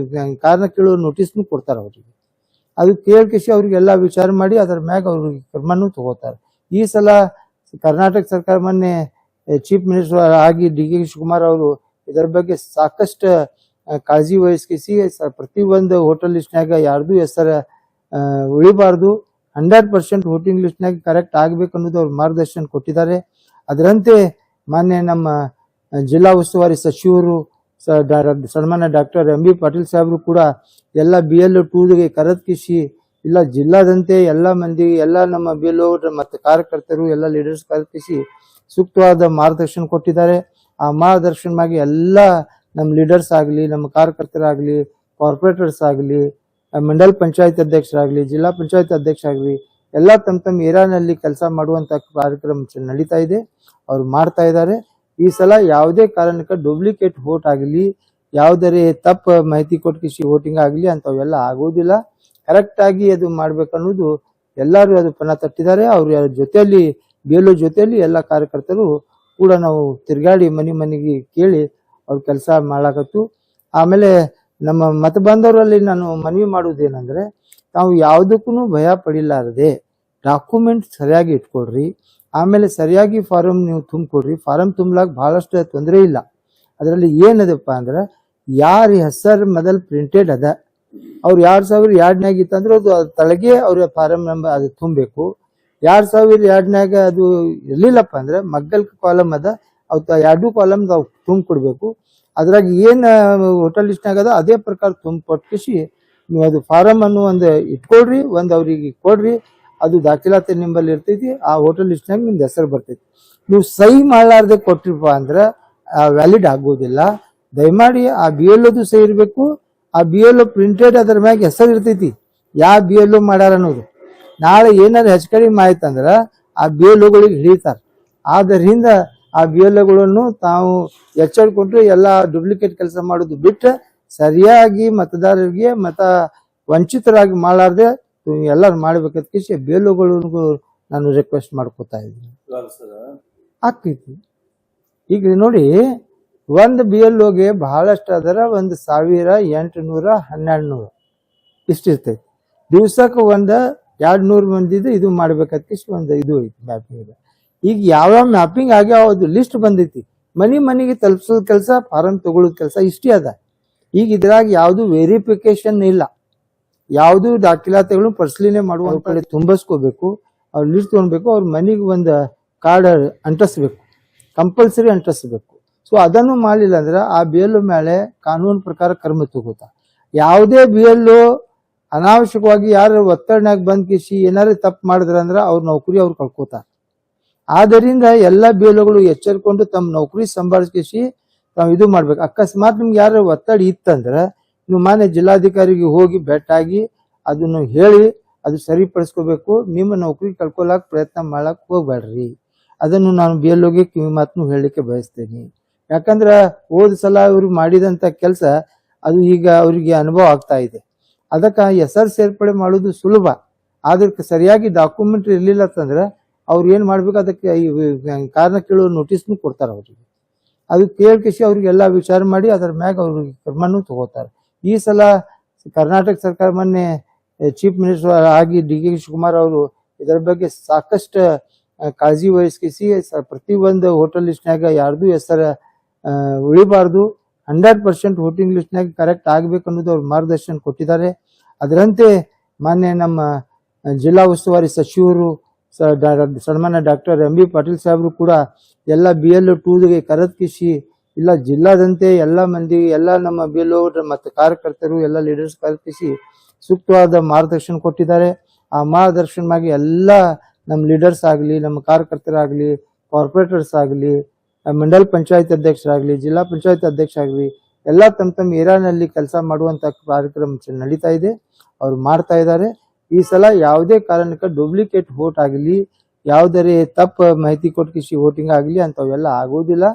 ಕಾರಣ ಕೇಳುವ ನೋಟಿಸ್ನು ಕೊಡ್ತಾರೆ ಅವ್ರಿಗೆ. ಅದು ಕೇಳ್ಕಿಸಿ ಅವ್ರಿಗೆಲ್ಲ ವಿಚಾರ ಮಾಡಿ ಅದರ ಮ್ಯಾಗ ಅವ್ರಿಗೆ ಕ್ರಮನೂ ತಗೋತಾರೆ. ಈ ಸಲ ಕರ್ನಾಟಕ ಸರ್ಕಾರ ಮೊನ್ನೆ ಚೀಫ್ ಮಿನಿಸ್ಟರ್ ಆಗಿ ಡಿ ಕೆ ಶಿವಕುಮಾರ್ ಅವರು ಇದರ ಬಗ್ಗೆ ಸಾಕಷ್ಟು ಕಾಳಜಿ ವಹಿಸಿ ಪ್ರತಿಯೊಂದು ಹೋಟೆಲ್ ಲಿಸ್ಟ್ನಾಗ ಯಾರ್ದು ಹೆಸರು ಉಳಿಬಾರ್ದು, 100% ವೋಟಿಂಗ್ ಲಿಸ್ಟ್ನಾಗ ಕರೆಕ್ಟ್ ಆಗ್ಬೇಕು ಅನ್ನೋದು ಅವ್ರು ಮಾರ್ಗದರ್ಶನ ಕೊಟ್ಟಿದ್ದಾರೆ. ಅದರಂತೆ ಮಾನ್ಯ ನಮ್ಮ ಜಿಲ್ಲಾ ಉಸ್ತುವಾರಿ ಸಚಿವರು ಸನ್ಮಾನ್ಯ ಡಾಕ್ಟರ್ ಎಂ ಬಿ ಪಾಟೀಲ್ ಸಾಹೇಬರು ಕೂಡ ಎಲ್ಲ ಬಿ ಎಲ್ ಒ ಟೂರ್ಗೆ ಕರೆದ್ಕಿಸಿ ಇಲ್ಲ ಜಿಲ್ಲಾದಂತೆ ಎಲ್ಲ ಮಂದಿ ಎಲ್ಲ ನಮ್ಮ ಬಿ ಎಲ್ ಒ ಮತ್ತು ಕಾರ್ಯಕರ್ತರು ಎಲ್ಲ ಲೀಡರ್ಸ್ ಕರೆದ್ಕಿಸಿ ಸೂಕ್ತವಾದ ಮಾರ್ಗದರ್ಶನ ಕೊಟ್ಟಿದ್ದಾರೆ. ಆ ಮಾರ್ಗದರ್ಶನವಾಗಿ ಎಲ್ಲ ನಮ್ಮ ಲೀಡರ್ಸ್ ಆಗಲಿ, ನಮ್ಮ ಕಾರ್ಯಕರ್ತರಾಗಲಿ, ಕಾರ್ಪೊರೇಟರ್ಸ್ ಆಗಲಿ, ಮಂಡಲ್ ಪಂಚಾಯತ್ ಅಧ್ಯಕ್ಷರಾಗಲಿ, ಜಿಲ್ಲಾ ಪಂಚಾಯತ್ ಅಧ್ಯಕ್ಷ ಆಗಲಿ, ಎಲ್ಲ ತಮ್ಮ ಏರಿಯಾನಲ್ಲಿ ಕೆಲಸ ಮಾಡುವಂತ ಕಾರ್ಯಕ್ರಮ ನಡೀತಾ ಇದೆ, ಅವ್ರು ಮಾಡ್ತಾ ಇದ್ದಾರೆ. ಈ ಸಲ ಯಾವುದೇ ಕಾರಣಕ್ಕೆ ಡೂಪ್ಲಿಕೇಟ್ ವೋಟ್ ಆಗಲಿ, ಯಾವುದೇ ತಪ್ಪು ಮಾಹಿತಿ ಕೊಟ್ಟು ವೋಟಿಂಗ್ ಆಗಲಿ ಅಂತವೆಲ್ಲ ಆಗೋದಿಲ್ಲ. ಕರೆಕ್ಟ್ ಆಗಿ ಅದು ಮಾಡ್ಬೇಕನ್ನೋದು ಎಲ್ಲರೂ ಅದು ಪಣ ತಟ್ಟಿದ್ದಾರೆ. ಅವ್ರ ಜೊತೆಯಲ್ಲಿ ಬಿ ಎಲ್ ಒ ಜೊತೆಯಲ್ಲಿ ಎಲ್ಲ ಕಾರ್ಯಕರ್ತರು ಕೂಡ ನಾವು ತಿರುಗಾಡಿ ಮನೆಗೆ ಕೇಳಿ ಅವ್ರ ಕೆಲಸ ಮಾಡಾಕತ್ತು. ಆಮೇಲೆ ನಮ್ಮ ಮತ ಬಾಂಧವರಲ್ಲಿ ನಾನು ಮನವಿ ಮಾಡುವುದೇನೆಂದ್ರೆ, ತಾವು ಯಾವುದಕ್ಕೂ ಭಯ ಪಡಿಲಾರದೆ ಡಾಕ್ಯುಮೆಂಟ್ ಸರಿಯಾಗಿ ಇಟ್ಕೊಡ್ರಿ. ಆಮೇಲೆ ಸರಿಯಾಗಿ ಫಾರಂ ನೀವು ತುಂಬಿಕೊಡ್ರಿ. ಫಾರಂ ತುಂಬಲಾಕ ಬಹಳಷ್ಟು ತೊಂದರೆ ಇಲ್ಲ. ಅದರಲ್ಲಿ ಏನದಪ್ಪ ಅಂದ್ರೆ, ಯಾರ ಹೆಸರು ಮೊದಲು ಪ್ರಿಂಟೆಡ್ ಅದ ಅವ್ರು 2002 ಇತ್ತಂದ್ರೆ ಅದು ತಳಗೆ ಅವ್ರ ಫಾರಂ ನಂಬರ್ ಅದು ತುಂಬಬೇಕು. 2002 ಅದು ಇರ್ಲಿಲ್ಲಪ್ಪ ಅಂದ್ರೆ ಮಗ್ಗಲ್ ಕಾಲಮ್ ಅದ, ಅವ್ 2 ಕಾಲಮ್ ತುಂಬಿಕೊಡ್ಬೇಕು. ಅದ್ರಾಗ ಏನ್ ಹೋಟೆಲ್ ಲಿಸ್ಟ್ನಾಗ ಅದ ಅದೇ ಪ್ರಕಾರ ತುಂಬಿಕೊಟ್ಟಿಸಿ ನೀವು ಅದು ಫಾರಂ ಅನ್ನು ಒಂದು ಇಟ್ಕೊಡ್ರಿ, ಒಂದು ಅವ್ರಿಗೆ ಕೊಡ್ರಿ. ಅದು ದಾಖಲಾತಿ ನಿಂಬಲ್ಲಿ ಇರ್ತೈತಿ, ಆ ಹೋಟೆಲ್ ಲಿಸ್ಟ್ನಾಗ ನಿಮ್ದು ಹೆಸರು ಬರ್ತೈತಿ. ನೀವು ಸಹಿ ಮಾಡಲಾರ್ದೆ ಕೊಟ್ಟಿರಪ್ಪ ಅಂದ್ರೆ ವ್ಯಾಲಿಡ್ ಆಗೋದಿಲ್ಲ. ದಯಮಾಡಿ ಆ ಬಿ ಎಲ್ ಒದು ಸಹಿ ಇರಬೇಕು. ಆ ಬಿ ಎಲ್ ಒ ಪ್ರಿಂಟೆಡ್ ಅದ್ರ ಮ್ಯಾಗ ಹೆಸರು ಇರ್ತೈತಿ, ಯಾವ ಬಿ ಎಲ್ ಒ ಮಾಡ್ಯಾರ ಅನ್ನೋದು. ನಾಳೆ ಏನಾದ್ರು ಹೆಚ್ಚು ಕಡಿಮೆ ಆಯ್ತಂದ್ರ ಆ ಬಿ ಎಲ್ ಒಗಳಿಗೆ ಹಿಡಿತಾರೆ. ಆದ್ದರಿಂದ ಆ ಬಿ ಎಲ್ ಒಗಳನ್ನು ತಾವು ಎಚ್ಚರಿಕೊಂಡ್ರೆ ಎಲ್ಲ ಡೂಪ್ಲಿಕೇಟ್ ಕೆಲಸ ಮಾಡೋದು ಬಿಟ್ಟು ಸರಿಯಾಗಿ ಮತದಾರರಿಗೆ ಮತ ವಂಚಿತರಾಗಿ ಮಾಡಲಾರ್ದೆ ಎಲ್ಲರೂ ಮಾಡ್ಬೇಕಂತ ಬಿ ಎಲ್ ಒಗಳಿಗೂ ನಾನು ರಿಕ್ವೆಸ್ಟ್ ಮಾಡ್ಕೋತಾ ಇದ್ದೀನಿ. ಆಗ್ತೈತಿ. ಈಗ ನೋಡಿ, ಒಂದು ಬಿ ಎಲ್ ಒಗೆ ಬಹಳಷ್ಟು ಅದರ 1800-1200 ಇಷ್ಟಿರ್ತೈತಿ. ದಿವ್ಸಕ್ಕೆ 200 ಮಂದಿದು ಇದು ಮಾಡ್ಬೇಕಂತ ಒಂದು ಇದು ಐತಿ ಮ್ಯಾಪಿಂಗ್. ಈಗ ಯಾವ ಮ್ಯಾಪಿಂಗ್ ಆಗ್ಯಾವ ಅದು ಲಿಸ್ಟ್ ಬಂದೈತಿ. ಮನೆಗೆ ತಲುಪಿಸೋದ್ ಕೆಲಸ, ಫಾರಂ ತಗೊಳ್ಳೋದ್ ಕೆಲಸ ಇಷ್ಟೇ ಅದ. ಈಗ ಇದ್ರಾಗ ಯಾವ್ದು ವೆರಿಫಿಕೇಶನ್ ಇಲ್ಲ, ಯಾವ್ದು ದಾಖಲಾತಿಗಳು ಪರಿಶೀಲನೆ ಮಾಡುವ ಕಡೆ ತುಂಬಿಸ್ಕೋಬೇಕು, ಅವ್ರ ಲಿಸ್ಟ್ ತಗೊಳ್ಬೇಕು, ಅವ್ರ ಮನೆಗೆ ಒಂದು ಕಾರ್ಡ್ ಅಂಟಿಸ್ಬೇಕು, ಕಂಪಲ್ಸರಿ ಅಂಟಿಸ್ಬೇಕು. ಸೊ ಅದನ್ನು ಮಾಡಲಿಲ್ಲ ಅಂದ್ರೆ ಆ ಬಿ ಎಲ್ ಒ ಮೇಲೆ ಕಾನೂನು ಪ್ರಕಾರ ಕ್ರಮ ತಗೋತ. ಯಾವುದೇ ಬಿ ಎಲ್ ಒ ಅನಾವಶ್ಯಕವಾಗಿ ಯಾರು ಒತ್ತಡನಾಗ ಬಂದ್ ಕಿಸಿ ಏನಾರು ತಪ್ಪು ಮಾಡಿದ್ರಂದ್ರ ಅವ್ರ ನೌಕರಿ ಅವ್ರು ಕಳ್ಕೊತಾರ. ಆದ್ದರಿಂದ ಎಲ್ಲ ಬೇಲುಗಳು ಎಚ್ಚರಿಕೊಂಡು ತಮ್ಮ ನೌಕರಿ ಸಂಭಾಳಿಸಿ ತಾವು ಇದು ಮಾಡ್ಬೇಕು. ಅಕಸ್ಮಾತ್ ನಿಮ್ಗೆ ಯಾರು ಒತ್ತಡ ಇತ್ತಂದ್ರ ನೀವು ಮಾನ್ಯ ಜಿಲ್ಲಾಧಿಕಾರಿಗೆ ಹೋಗಿ ಭೇಟಾಗಿ ಅದನ್ನು ಹೇಳಿ ಅದು ಸರಿಪಡಿಸ್ಕೋಬೇಕು. ನಿಮ್ಮ ನೌಕರಿ ಕಳ್ಕೊಳಕ್ ಪ್ರಯತ್ನ ಮಾಡಕ್ ಹೋಗ್ಬೇಡ್ರಿ. ಅದನ್ನು ನಾನು ಬೇಲೋಗಿ ಕಿವಿ ಮಾತನ್ನು ಹೇಳಲಿಕ್ಕೆ ಬಯಸ್ತೇನೆ. ಯಾಕಂದ್ರ ಹೋದ ಸಲ ಅವ್ರು ಮಾಡಿದಂತ ಕೆಲಸ ಅದು ಈಗ ಅವರಿಗೆ ಅನುಭವ ಆಗ್ತಾ ಇದೆ. ಅದಕ್ಕೆ ಹೆಸರು ಸೇರ್ಪಡೆ ಮಾಡೋದು ಸುಲಭ, ಆದ್ರೆ ಸರಿಯಾಗಿ ಡಾಕ್ಯುಮೆಂಟ್ ಇರ್ಲಿಲ್ಲ ಅಂತಂದ್ರೆ ಅವ್ರು ಏನ್ ಮಾಡ್ಬೇಕು, ಅದಕ್ಕೆ ಕಾರಣ ಕೇಳೋ ನೋಟಿಸ್ನು ಕೊಡ್ತಾರ ಅವ್ರಿಗೆ. ಅದು ಕೇಳ್ಕಿಸಿ ಅವ್ರಿಗೆಲ್ಲ ವಿಚಾರ ಮಾಡಿ ಅದರ ಮ್ಯಾಗ ಅವ್ರಿಗೆ ಕ್ರಮನೂ ತಗೋತಾರೆ. ಈ ಸಲ ಕರ್ನಾಟಕ ಸರ್ಕಾರ ಮೊನ್ನೆ ಚೀಫ್ ಮಿನಿಸ್ಟರ್ ಆಗಿ ಡಿ ಕೆ ಶಿವಕುಮಾರ್ ಅವರು ಇದರ ಬಗ್ಗೆ ಸಾಕಷ್ಟು ಕಾಳಜಿ ವಹಿಸಿ ಪ್ರತಿ ಒಂದು ಹೋಟೆಲ್ ಲಿಸ್ಟ್ನಾಗ ಯಾರ್ದು ಹೆಸರ ಉಳಿಬಾರ್ದು, 100% ವೋಟಿಂಗ್ ಲಿಸ್ಟ್ನಾಗ ಕರೆಕ್ಟ್ ಆಗ್ಬೇಕು ಅನ್ನೋದು ಅವ್ರು ಮಾರ್ಗದರ್ಶನ ಕೊಟ್ಟಿದ್ದಾರೆ. ಅದರಂತೆ ಮಾನ್ಯ ನಮ್ಮ ಜಿಲ್ಲಾ ಉಸ್ತುವಾರಿ ಸಚಿವರು ಸನ್ಮಾನ್ಯ ಡಾಕ್ಟರ್ ಎಂ ಬಿ ಪಾಟೀಲ್ ಸಾಹೇಬರು ಕೂಡ ಎಲ್ಲ BLO 2ಗೆ ಕರೆದ್ಕಿಸಿ ಇಲ್ಲ ಜಿಲ್ಲಾದಂತೆ ಎಲ್ಲ ಮಂದಿ ಎಲ್ಲ ನಮ್ಮ BLO ಮತ್ತು ಕಾರ್ಯಕರ್ತರು ಎಲ್ಲ ಲೀಡರ್ಸ್ ಕರೆದ್ಕಿಸಿ ಸೂಕ್ತವಾದ ಮಾರ್ಗದರ್ಶನ ಕೊಟ್ಟಿದ್ದಾರೆ. ಆ ಮಾರ್ಗದರ್ಶನವಾಗಿ ಎಲ್ಲ ನಮ್ಮ ಲೀಡರ್ಸ್ ಆಗಲಿ, ನಮ್ಮ ಕಾರ್ಯಕರ್ತರಾಗಲಿ, ಕಾರ್ಪೊರೇಟರ್ಸ್ ಆಗಲಿ, ಮಂಡಲ್ ಪಂಚಾಯತ್ ಅಧ್ಯಕ್ಷರಾಗಲಿ, ಜಿಲ್ಲಾ ಪಂಚಾಯತ್ ಅಧ್ಯಕ್ಷ ಆಗಲಿ, ಎಲ್ಲ ತಮ್ಮ ಏರಿಯಾನಲ್ಲಿ ಕೆಲಸ ಮಾಡುವಂತ ಕಾರ್ಯಕ್ರಮ ನಡೀತಾ ಇದೆ, ಅವ್ರು ಮಾಡ್ತಾ ಇದ್ದಾರೆ. ಈ ಸಲ ಯಾವುದೇ ಕಾರಣಕ್ಕೆ ಡೂಪ್ಲಿಕೇಟ್ ವೋಟ್ ಆಗಲಿ, ಯಾವುದೇ ತಪ್ಪು ಮಾಹಿತಿ ಕೊಟ್ಟು ವೋಟಿಂಗ್ ಆಗಲಿ ಅಂತವೆಲ್ಲ ಆಗೋದಿಲ್ಲ.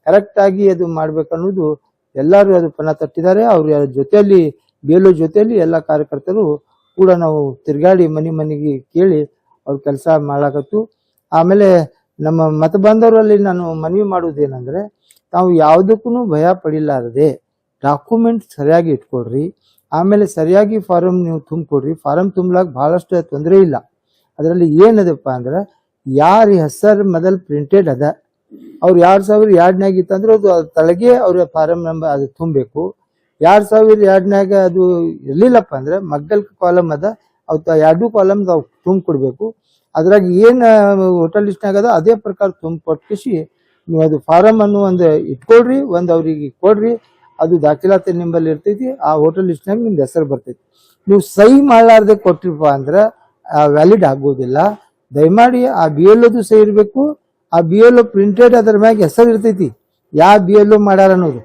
ಕರೆಕ್ಟ್ ಆಗಿ ಅದು ಮಾಡ್ಬೇಕನ್ನೋದು ಎಲ್ಲರೂ ಅದು ಪಣ ತಟ್ಟಿದ್ದಾರೆ. ಅವ್ರ ಜೊತೆಯಲ್ಲಿ BLO ಜೊತೆಯಲ್ಲಿ ಎಲ್ಲ ಕಾರ್ಯಕರ್ತರು ಕೂಡ ನಾವು ತಿರುಗಾಡಿ ಮನೆಗೆ ಕೇಳಿ ಅವ್ರ ಕೆಲಸ ಮಾಡಾಕತ್ತು. ಆಮೇಲೆ ನಮ್ಮ ಮತ ಬಾಂಧವರಲ್ಲಿ ನಾನು ಮನವಿ ಮಾಡುವುದೇನೆಂದ್ರೆ, ತಾವು ಯಾವುದಕ್ಕೂ ಭಯ ಪಡಿಲಾರದೆ ಡಾಕ್ಯುಮೆಂಟ್ ಸರಿಯಾಗಿ ಇಟ್ಕೊಡ್ರಿ. ಆಮೇಲೆ ಸರಿಯಾಗಿ ಫಾರಂ ನೀವು ತುಂಬಿಕೊಡ್ರಿ. ಫಾರಂ ತುಂಬಲಾಕ ಬಹಳಷ್ಟು ತೊಂದರೆ ಇಲ್ಲ. ಅದರಲ್ಲಿ ಏನದಪ್ಪ ಅಂದ್ರೆ, ಯಾರ ಹೆಸರು ಮೊದಲು ಪ್ರಿಂಟೆಡ್ ಅದ ಅವ್ರು 2002 ಇತ್ತಂದ್ರೆ ಅದು ತಳಗೆ ಅವ್ರ ಫಾರಂ ನಂಬರ್ ಅದು ತುಂಬಬೇಕು. 2002 ಅದು ಇರ್ಲಿಲ್ಲಪ್ಪ ಅಂದ್ರೆ ಮಗ್ಗಲ್ ಕಾಲಮ್ ಅದ, ಅವ್ 2 ಕಾಲಮ್ ತುಂಬಿಕೊಡ್ಬೇಕು. ಅದ್ರಾಗ ಏನ್ ಹೋಟೆಲ್ ಲಿಸ್ಟ್ನಾಗ ಅದ ಅದೇ ಪ್ರಕಾರ ತುಂಬಿಕೊಟ್ಟಿಸಿ ನೀವು ಅದು ಫಾರಂ ಅನ್ನು ಒಂದು ಇಟ್ಕೊಳ್ರಿ, ಒಂದು ಅವ್ರಿಗೆ ಕೊಡ್ರಿ. ಅದು ದಾಖಲಾತಿ ನಿಂಬಲ್ಲಿ ಇರ್ತೈತಿ, ಆ ಹೋಟೆಲ್ ಲಿಸ್ಟ್ನಾಗ ನಿಮ್ದು ಹೆಸರು ಬರ್ತೈತಿ. ನೀವು ಸಹಿ ಮಾಡಲಾರ್ದೆ ಕೊಟ್ಟಿರಪ್ಪ ಅಂದ್ರೆ ವ್ಯಾಲಿಡ್ ಆಗೋದಿಲ್ಲ. ದಯಮಾಡಿ ಆ BLOದು ಸಹಿ ಇರಬೇಕು. ಆ BLO ಪ್ರಿಂಟೆಡ್ ಅದ್ರ ಮ್ಯಾಗ ಹೆಸರು ಇರ್ತೈತಿ, ಯಾವ BLO ಮಾಡ್ಯಾರ ಅನ್ನೋದು.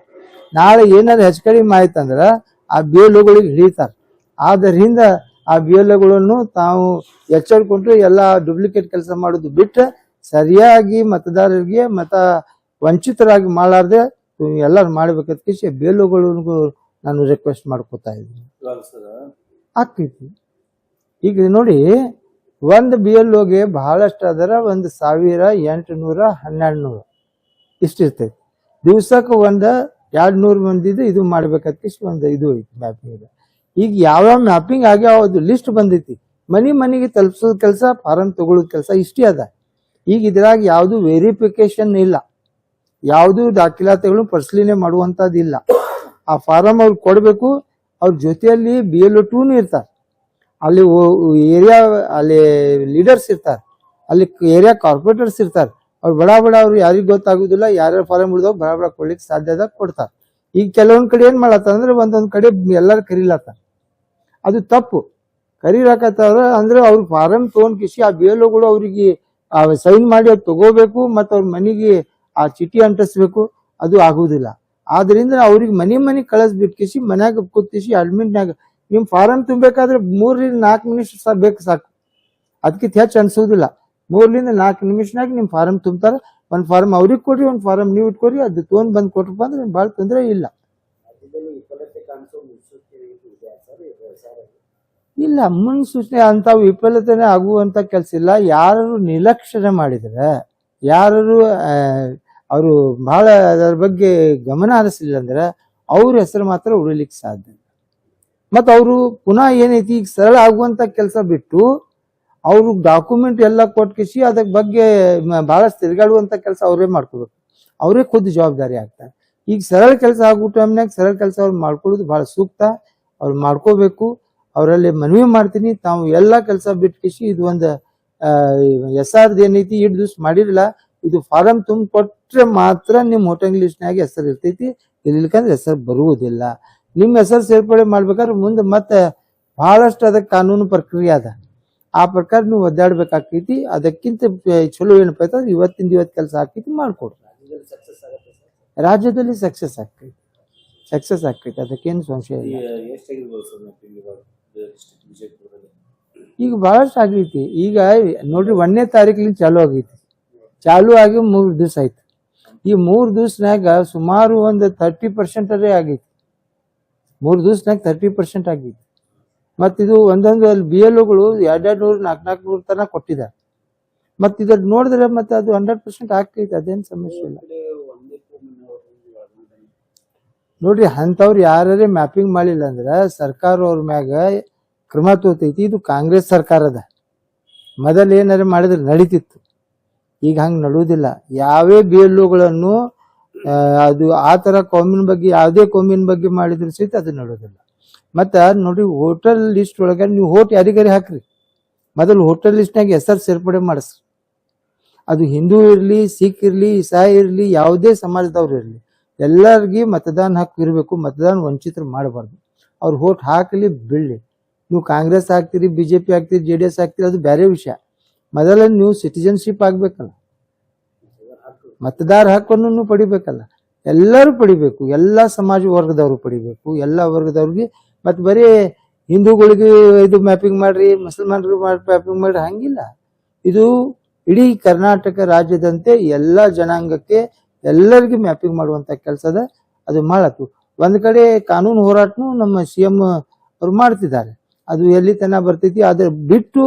ನಾಳೆ ಏನಾದ್ರು ಹೆಚ್ಚು ಕಡಿಮೆ ಆಯ್ತಂದ್ರ ಆ BLOಗಳಿಗೆ ಹಿಡಿತಾರೆ. ಆದ್ದರಿಂದ ಆ BLOಗಳನ್ನು ತಾವು ಎಚ್ಚರಿಕೊಂಡು ಎಲ್ಲ ಡೂಪ್ಲಿಕೇಟ್ ಕೆಲಸ ಮಾಡೋದು ಬಿಟ್ಟು ಸರಿಯಾಗಿ ಮತದಾರರಿಗೆ ಮತ ವಂಚಿತರಾಗಿ ಮಾಡಲಾರ್ದೆ ಎಲ್ಲರೂ ಮಾಡ್ಬೇಕಂತ BLOಗಳಿಗೂ ನಾನು ರಿಕ್ವೆಸ್ಟ್ ಮಾಡ್ಕೋತಾ ಇದ್ದೀನಿ. ಆಗ್ತೈತಿ. ಈಗ ನೋಡಿ, ಒಂದು BLOಗೆ ಬಹಳಷ್ಟು ಅದರ 1800 1200 ಇಷ್ಟಿರ್ತೈತಿ. ದಿವ್ಸಕ್ಕೆ 200 ಮಂದಿದು ಇದು ಮಾಡ್ಬೇಕಂತ ಒಂದು ಇದು ಐತಿ ಮ್ಯಾಪಿಂಗ್. ಈಗ ಯಾವ್ಯಾವ ಮ್ಯಾಪಿಂಗ್ ಆಗ್ಯಾವ ಅದು ಲಿಸ್ಟ್ ಬಂದೈತಿ. ಮನೆಗೆ ತಲುಪಿಸೋದ್ ಕೆಲಸ, ಫಾರಂ ತಗೊಳ್ಳೋದ್ ಕೆಲಸ ಇಷ್ಟೇ ಅದ. ಈಗ ಇದ್ರಾಗ ಯಾವ್ದು ವೆರಿಫಿಕೇಶನ್ ಇಲ್ಲ, ಯಾವ್ದು ದಾಖಲಾತಿಗಳು ಪರಿಶೀಲನೆ ಮಾಡುವಂತದಿಲ್ಲ. ಆ ಫಾರಂ ಅವ್ರು ಕೊಡ್ಬೇಕು. ಅವ್ರ ಜೊತೆಯಲ್ಲಿ BLO 2 ಇರ್ತಾರೆ, ಅಲ್ಲಿ ಏರಿಯಾ ಅಲ್ಲಿ ಲೀಡರ್ಸ್ ಇರ್ತಾರೆ, ಅಲ್ಲಿ ಏರಿಯಾ ಕಾರ್ಪೊರೇಟರ್ಸ್ ಇರ್ತಾರೆ. ಅವ್ರು ಬಡ ಅವ್ರು ಯಾರಿಗೂ ಗೊತ್ತಾಗುದಿಲ್ಲ, ಯಾರ್ಯಾರು ಫಾರಂ ಉಳಿದವ್ ಬಡ ಕೊಡ್ಲಿಕ್ಕೆ ಸಾಧ್ಯದ ಕೊಡ್ತಾರೆ. ಈಗ ಕೆಲವೊಂದ್ ಕಡೆ ಏನ್ ಮಾಡತ್ತ ಅಂದ್ರೆ ಒಂದೊಂದ್ ಕಡೆ ಎಲ್ಲಾರು ಕರೀಲತ್ತ, ಅದು ತಪ್ಪು. ಕರೀಲಾಕತ್ತವ್ರ ಅಂದ್ರೆ ಅವ್ರ ಫಾರಂ ತಗೊಂಡ್ ಕಿಸಿ ಆ BLOಗಳು ಅವ್ರಿಗೆ ಸೈನ್ ಮಾಡಿ ಅದು ತಗೋಬೇಕು, ಮತ್ತ ಅವ್ರ ಮನೆಗೆ ಆ ಚೀಟಿ ಅಂಟಿಸ್ಬೇಕು. ಅದು ಆಗುದಿಲ್ಲ. ಆದ್ರಿಂದ ಅವ್ರಿಗೆ ಮನೆ ಕಳಿಸ್ಬಿಟ್ಟು ಕಿಸಿ ಮನ್ಯಾಗ ಕೂತಿಸಿ ಅಡ್ಮಿಟ್ನಾಗ ನಿಮ್ ಫಾರಂ ತುಂಬಬೇಕಾದ್ರೆ 3 ರಿಂದ 4 ನಿಮಿಷ ಬೇಕು ಸಾಕು. ಅದಕ್ಕೆ ಹೆಚ್ಚು ಅನ್ಸೋದಿಲ್ಲ. 3 ರಿಂದ 4 ನಿಮಿಷನಾಗ ನಿಮ್ ಫಾರಂ ತುಂಬ್ತಾರ. ಒಂದ್ ಫಾರಂ ಅವ್ರಿಗೆ ಕೊಡ್ರಿ, ಒಂದ್ ಫಾರಂ ನೀವು ಇಟ್ಕೊಡ್ರಿ. ಅದು ತೊಗೊಂಡ್ ಬಂದ್ ಕೊಟ್ರಪ್ಪ ಅಂದ್ರೆ ಬಹಳ ತೊಂದರೆ ಇಲ್ಲ. ಇಲ್ಲ, ಮುನ್ಸೂಚನೆ ಅಂತ ವಿಫಲತೆನೆ ಆಗುವಂತ ಕೆಲಸ ಇಲ್ಲ. ಯಾರು ನಿರ್ಲಕ್ಷ್ಯ ಮಾಡಿದ್ರೆ, ಯಾರು ಅವರು ಬಹಳ ಅದರ ಬಗ್ಗೆ ಗಮನ ಹರಿಸಲಿಲ್ಲ ಅಂದ್ರೆ ಅವ್ರ ಹೆಸರು ಮಾತ್ರ ಉಳಿಲಿಕ್ಕೆ ಸಾಧ್ಯ. ಮತ್ತ ಅವರು ಪುನಃ ಏನೈತಿ, ಈಗ ಸರಳ ಆಗುವಂತ ಕೆಲಸ ಬಿಟ್ಟು ಅವ್ರು ಡಾಕ್ಯುಮೆಂಟ್ ಎಲ್ಲ ಕೊಟ್ಕಿಸಿ ಅದ್ರ ಬಗ್ಗೆ ಬಹಳಷ್ಟು ತಿರುಗಾಡುವಂತ ಕೆಲಸ ಅವರೇ ಮಾಡ್ಕೋಬೇಕು. ಅವರೇ ಖುದ್ದು ಜವಾಬ್ದಾರಿ ಆಗ್ತಾರೆ. ಈಗ ಸರಳ ಕೆಲಸ ಆಗೋ ಟೈಮ್ನಾಗ ಸರಳ ಕೆಲಸ ಅವ್ರು ಮಾಡ್ಕೊಳ್ಳೋದು ಬಹಳ ಸೂಕ್ತ. ಅವ್ರು ಮಾಡ್ಕೋಬೇಕು. ಅವರಲ್ಲಿ ಮನವಿ ಮಾಡ್ತೀನಿ, ತಾವು ಎಲ್ಲಾ ಕೆಲಸ ಬಿಟ್ಕಿಸಿ ಇದು ಒಂದು SR ಏನೈತಿ ಇಡ್ ದಿವ್ಸ ಮಾಡಿರಲ್ಲ, ಇದು ಫಾರಂ ತುಂಬ ಕೊಟ್ರೆ ಮಾತ್ರ ನಿಮ್ ವೋಟಿಂಗ್ ಲಿಸ್ಟ್ನಾಗ ಹೆಸರು ಇರ್ತೈತಿ. ಇರ್ಲಿಕ್ಕಂದ್ರೆ ಹೆಸರು ಬರುವುದಿಲ್ಲ. ನಿಮ್ ಹೆಸರು ಸೇರ್ಪಡೆ ಮಾಡ್ಬೇಕಾದ್ರೆ ಮುಂದೆ ಮತ್ತೆ ಬಹಳಷ್ಟು ಅದಕ್ಕೆ ಕಾನೂನು ಪ್ರಕ್ರಿಯೆ ಅದ. ಆ ಪ್ರಕಾರ ನೀವು ಒದ್ದಾಡ್ಬೇಕಾಗ್ತೈತಿ. ಅದಕ್ಕಿಂತ ಚಲೋ ಏನಪ್ಪ ಅಂತಂದ್ರೆ ಇವತ್ತಿನ ಕೆಲಸ ಆಗ್ತೈತಿ, ಮಾಡ್ಕೊಡ್ರಿ. ರಾಜ್ಯದಲ್ಲಿ ಸಕ್ಸಸ್ ಆಗ್ತೈತಿ, ಅದಕ್ಕೇನು ಸಂಶಯ ಇಲ್ಲ. ಈಗ ಬಹಳಷ್ಟು ಆಗೈತಿ. ಈಗ ನೋಡ್ರಿ 1ನೇ ತಾರೀಕಿನಿಂದ ಚಾಲು ಆಗಿ 3 ದಿವಸ ಆಯ್ತು. ಈ 3 ದಿವಸನಾಗ ಸುಮಾರು ಒಂದು 30% ಆಗೈತಿ. 3 ದಿವಸನಾಗ 30% ಆಗೈತಿ. ಮತ್ತಿದು ಒಂದೊಂದು ಅಲ್ಲಿ BLOಗಳು 200 400 ತನಕ ಕೊಟ್ಟಿದ್ದಾರೆ. ಮತ್ತೆ ಇದ್ರ ನೋಡಿದ್ರೆ ಮತ್ತೆ ಅದು 100% ಆಗ್ತೈತಿ, ಅದೇನು ಸಮಸ್ಯೆ ಇಲ್ಲ. ನೋಡ್ರಿ, ಅಂಥವ್ರು ಯಾರೇ ಮ್ಯಾಪಿಂಗ್ ಮಾಡಿಲ್ಲ ಅಂದ್ರೆ ಸರ್ಕಾರ ಅವ್ರ ಮ್ಯಾಗ ಕ್ರಮ ತಗೋತೈತಿ. ಇದು ಕಾಂಗ್ರೆಸ್ ಸರ್ಕಾರದ ಮೊದಲು ಏನಾರ ಮಾಡಿದ್ರೆ ನಡೀತಿತ್ತು, ಈಗ ಹಂಗೆ ನಡುವುದಿಲ್ಲ. ಯಾವೇ BLOಗಳನ್ನು ಅದು ಆ ಥರ ಕೋಮಿನ ಬಗ್ಗೆ ಯಾವುದೇ ಕೋಮಿನ ಬಗ್ಗೆ ಮಾಡಿದ್ರು ಸಹಿತ ಅದು ನಡೋದಿಲ್ಲ. ಮತ್ತು ನೋಡ್ರಿ, ಹೋಟೆಲ್ ಲಿಸ್ಟ್ ಒಳಗೆ ನೀವು ಹೋಟ್ ಯಾರಿಗಾರಿ ಹಾಕ್ರಿ, ಮೊದಲು ಹೋಟೆಲ್ ಲಿಸ್ಟ್ನಾಗ ಹೆಸರು ಸೇರ್ಪಡೆ ಮಾಡಿಸ್ರಿ. ಅದು ಹಿಂದೂ ಇರಲಿ, ಸಿಖ್ ಇರಲಿ, ಇಸಾಯಿ ಇರಲಿ, ಯಾವುದೇ ಸಮಾಜದವ್ರು ಇರಲಿ, ಎಲ್ಲರಿಗೂ ಮತದಾನ ಹಕ್ಕು ಇರಬೇಕು. ಮತದಾನ ವಂಚಿತರು ಮಾಡಬಾರ್ದು. ಅವ್ರು ಹೋಟ್ ಹಾಕಲಿ ಬೀಳಲಿ. ನೀವು ಕಾಂಗ್ರೆಸ್ ಹಾಕ್ತೀರಿ, BJP ಹಾಕ್ತೀರಿ, JDS ಹಾಕ್ತೀರಿ, ಅದು ಬೇರೆ ವಿಷಯ. ಮೊದಲ ನೀವು ಸಿಟಿಜನ್ಶಿಪ್ ಆಗಬೇಕಲ್ಲ, ಮತದಾರ ಹಕ್ಕನ್ನು ಪಡಿಬೇಕಲ್ಲ. ಎಲ್ಲರೂ ಪಡಿಬೇಕು, ಎಲ್ಲ ಸಮಾಜ ವರ್ಗದವರು ಪಡಿಬೇಕು, ಎಲ್ಲ ವರ್ಗದವ್ರಿಗೆ. ಮತ್ತು ಬರೀ ಹಿಂದೂಗಳಿಗೆ ಇದು ಮ್ಯಾಪಿಂಗ್ ಮಾಡ್ರಿ, ಮುಸಲ್ಮಾನರಿಗೆ ಮ್ಯಾಪಿಂಗ್ ಮಾಡ್ರಿ, ಹಂಗಿಲ್ಲ. ಇದು ಇಡೀ ಕರ್ನಾಟಕ ರಾಜ್ಯದಂತೆ ಎಲ್ಲ ಜನಾಂಗಕ್ಕೆ ಎಲ್ಲರಿಗೂ ಮ್ಯಾಪಿಂಗ್ ಮಾಡುವಂಥ ಕೆಲಸದ ಅದು ಮಾಡತ್ತು. ಒಂದು ಕಡೆ ಕಾನೂನು ಹೋರಾಟನೂ ನಮ್ಮ CM ಅವ್ರು ಮಾಡ್ತಿದ್ದಾರೆ. ಅದು ಎಲ್ಲಿ ತನಕ ಬರ್ತೈತಿ, ಅದ್ರ ಬಿಟ್ಟು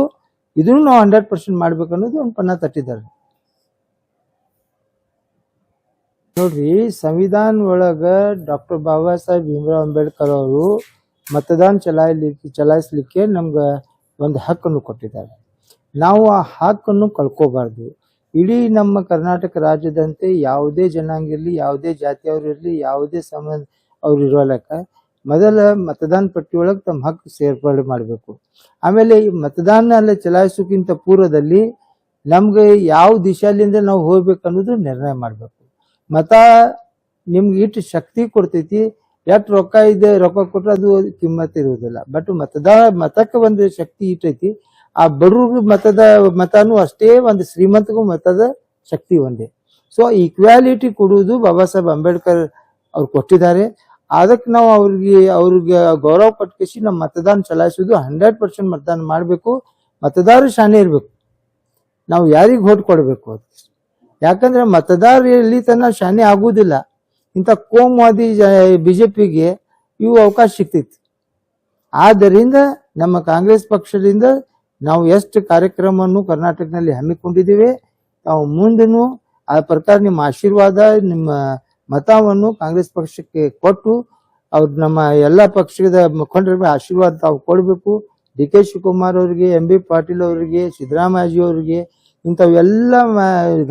ಇದನ್ನು ನಾವು 100% ಮಾಡ್ಬೇಕು ಅನ್ನೋದು ಒಂದು ಪನ್ನ ತಟ್ಟಿದ್ದಾರೆ. ನೋಡ್ರಿ, ಸಂವಿಧಾನ ಒಳಗ ಡಾಕ್ಟರ್ ಬಾಬಾ ಸಾಹೇಬ್ ಭೀಮರಾವ್ ಅಂಬೇಡ್ಕರ್ ಅವರು ಮತದಾನ ಚಲಾಯಿಸ್ಲಿಕ್ಕೆ ನಮ್ಗೆ ಒಂದು ಹಕ್ಕನ್ನು ಕೊಟ್ಟಿದ್ದಾರೆ. ನಾವು ಆ ಹಕ್ಕನ್ನು ಕಳ್ಕೋಬಾರ್ದು. ಇಡೀ ನಮ್ಮ ಕರ್ನಾಟಕ ರಾಜ್ಯದಂತೆ ಯಾವುದೇ ಜನಾಂಗ ಇರಲಿ, ಯಾವುದೇ ಜಾತಿಯವ್ರು ಇರಲಿ, ಯಾವುದೇ ಸಮಾಜ ಅವ್ರು ಇರೋಲಕ್ಕ ಮೊದಲ ಮತದಾನ ಪಟ್ಟಿ ಒಳಗೆ ತಮ್ಮ ಹಕ್ಕು ಸೇರ್ಪಡೆ ಮಾಡಬೇಕು. ಆಮೇಲೆ ಈ ಮತದಾನ ಅಲ್ಲೇ ಚಲಾಯಿಸೋಕ್ಕಿಂತ ಪೂರ್ವದಲ್ಲಿ ನಮ್ಗೆ ಯಾವ ದಿಶೆಯಿಂದ ನಾವು ಹೋಗ್ಬೇಕು ಅನ್ನೋದು ನಿರ್ಣಯ ಮಾಡಬೇಕು. ಮತ ನಿಮ್ಗೆ ಇಟ್ಟು ಶಕ್ತಿ ಕೊಡ್ತೈತಿ. ಎಷ್ಟು ರೊಕ್ಕ ಇದೆ, ರೊಕ್ಕ ಕೊಟ್ರೆ ಅದು ಕಿಮ್ಮತ್ ಇರುವುದಿಲ್ಲ. ಬಟ್ ಮತಕ್ಕೆ ಒಂದು ಶಕ್ತಿ ಇಟ್ಟೈತಿ. ಆ ಬಡವ್ರಿಗೂ ಮತನೂ ಅಷ್ಟೇ, ಒಂದು ಶ್ರೀಮಂತಗೂ ಮತದ ಶಕ್ತಿ ಒಂದೇ. ಸೊ ಈಕ್ವಾಲಿಟಿ ಕೊಡುವುದು ಬಾಬಾ ಸಾಹೇಬ್ ಅಂಬೇಡ್ಕರ್ ಅವ್ರು ಕೊಟ್ಟಿದ್ದಾರೆ. ಅದಕ್ಕೆ ನಾವು ಅವ್ರಿಗೆ ಗೌರವ ಪಟ್ಕೇಸಿ ನಮ್ಮ ಮತದಾನ ಚಲಾಯಿಸೋದು 100% ಮತದಾನ ಮಾಡಬೇಕು. ಮತದಾರರು ಶಾನೆ ಇರಬೇಕು. ನಾವು ಯಾರಿಗೆ ವೋಟ್ ಕೊಡಬೇಕು ಅದು. ಯಾಕಂದ್ರೆ ಮತದಾರ ಇಲ್ಲಿ ತನಕ ಶಾನೆ ಆಗುವುದಿಲ್ಲ. ಇಂಥ ಕೋಮುವಾದಿ BJPಗೆ ಇವು ಅವಕಾಶ ಸಿಗ್ತೈತಿ. ಆದ್ದರಿಂದ ನಮ್ಮ ಕಾಂಗ್ರೆಸ್ ಪಕ್ಷದಿಂದ ನಾವು ಎಷ್ಟು ಕಾರ್ಯಕ್ರಮವನ್ನು ಕರ್ನಾಟಕದಲ್ಲಿ ಹಮ್ಮಿಕೊಂಡಿದ್ದೀವಿ, ನಾವು ಮುಂದೂ ಆ ಪ್ರಕಾರ ನಿಮ್ಮ ಆಶೀರ್ವಾದ, ನಿಮ್ಮ ಮತವನ್ನು ಕಾಂಗ್ರೆಸ್ ಪಕ್ಷಕ್ಕೆ ಕೊಟ್ಟು ಅವ್ರು ನಮ್ಮ ಎಲ್ಲ ಪಕ್ಷದ ಮುಖಂಡರಿಗೆ ಆಶೀರ್ವಾದ ತಾವು ಕೊಡಬೇಕು. DK ಶಿವಕುಮಾರ್ ಅವರಿಗೆ, MB ಪಾಟೀಲ್ ಅವರಿಗೆ, ಸಿದ್ದರಾಮಯ್ಯಜಿ ಅವರಿಗೆ, ಇಂಥವೆಲ್ಲ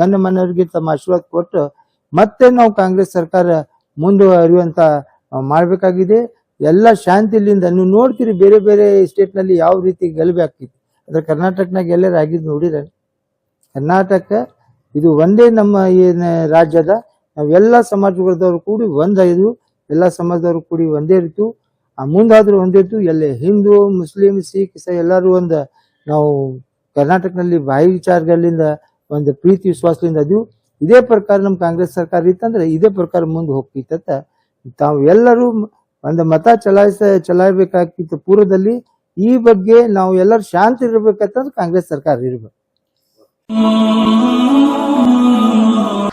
ಗಣ್ಯಮಾನ್ಯರಿಗೆ ತಮ್ಮ ಆಶೀರ್ವಾದ ಕೊಟ್ಟು ಮತ್ತೆ ನಾವು ಕಾಂಗ್ರೆಸ್ ಸರ್ಕಾರ ಮುಂದುವರಿಯುವಂತ ಮಾಡಬೇಕಾಗಿದೆ. ಎಲ್ಲ ಶಾಂತಿಲಿಂದ ನೀವು ನೋಡ್ತೀರಿ, ಬೇರೆ ಬೇರೆ ಸ್ಟೇಟ್ನಲ್ಲಿ ಯಾವ ರೀತಿ ಗಲಭೆ ಆಗ್ತಿತ್ತು. ಅದ್ರ ಕರ್ನಾಟಕನಾಗ ಎಲ್ಲರೂ ಆಗಿದ್ದು ನೋಡಿದ್ರೆ, ಕರ್ನಾಟಕ ಇದು ಒಂದೇ ನಮ್ಮ ಏನು ರಾಜ್ಯದ ನಾವೆಲ್ಲ ಸಮಾಜದವರು ಕೂಡಿ ಒಂದಾಯ್ದು, ಎಲ್ಲ ಸಮಾಜದವರು ಕೂಡಿ ಒಂದೇ ಇರ್ತು. ಆ ಮುಂದಾದ್ರೂ ಒಂದಿರ್ತು. ಎಲ್ಲ ಹಿಂದೂ, ಮುಸ್ಲಿಂ, ಸಿಖ್, ಇಸಾಯಿ ಎಲ್ಲರೂ ಒಂದು ನಾವು ಕರ್ನಾಟಕದಲ್ಲಿ ಭಾಯಿಚಾರಗಳಿಂದ ಒಂದು ಪ್ರೀತಿ ವಿಶ್ವಾಸದಿಂದ ಅದು ಇದೇ ಪ್ರಕಾರ ನಮ್ಮ ಕಾಂಗ್ರೆಸ್ ಸರ್ಕಾರ ಇತ್ತಂದ್ರೆ ಇದೇ ಪ್ರಕಾರ ಮುಂದೆ ಹೋಗ್ತಿತ್ತ. ತಾವು ಎಲ್ಲರೂ ಒಂದು ಮತ ಚಲಾಯಿಸಬೇಕಾಗ್ತಿತ್ತು ಪೂರ್ವದಲ್ಲಿ. ಈ ಬಗ್ಗೆ ನಾವು ಎಲ್ಲರೂ ಶಾಂತಿ ಇರಬೇಕಂತಂದ್ರೆ ಕಾಂಗ್ರೆಸ್ ಸರ್ಕಾರ ಇರಬೇಕು.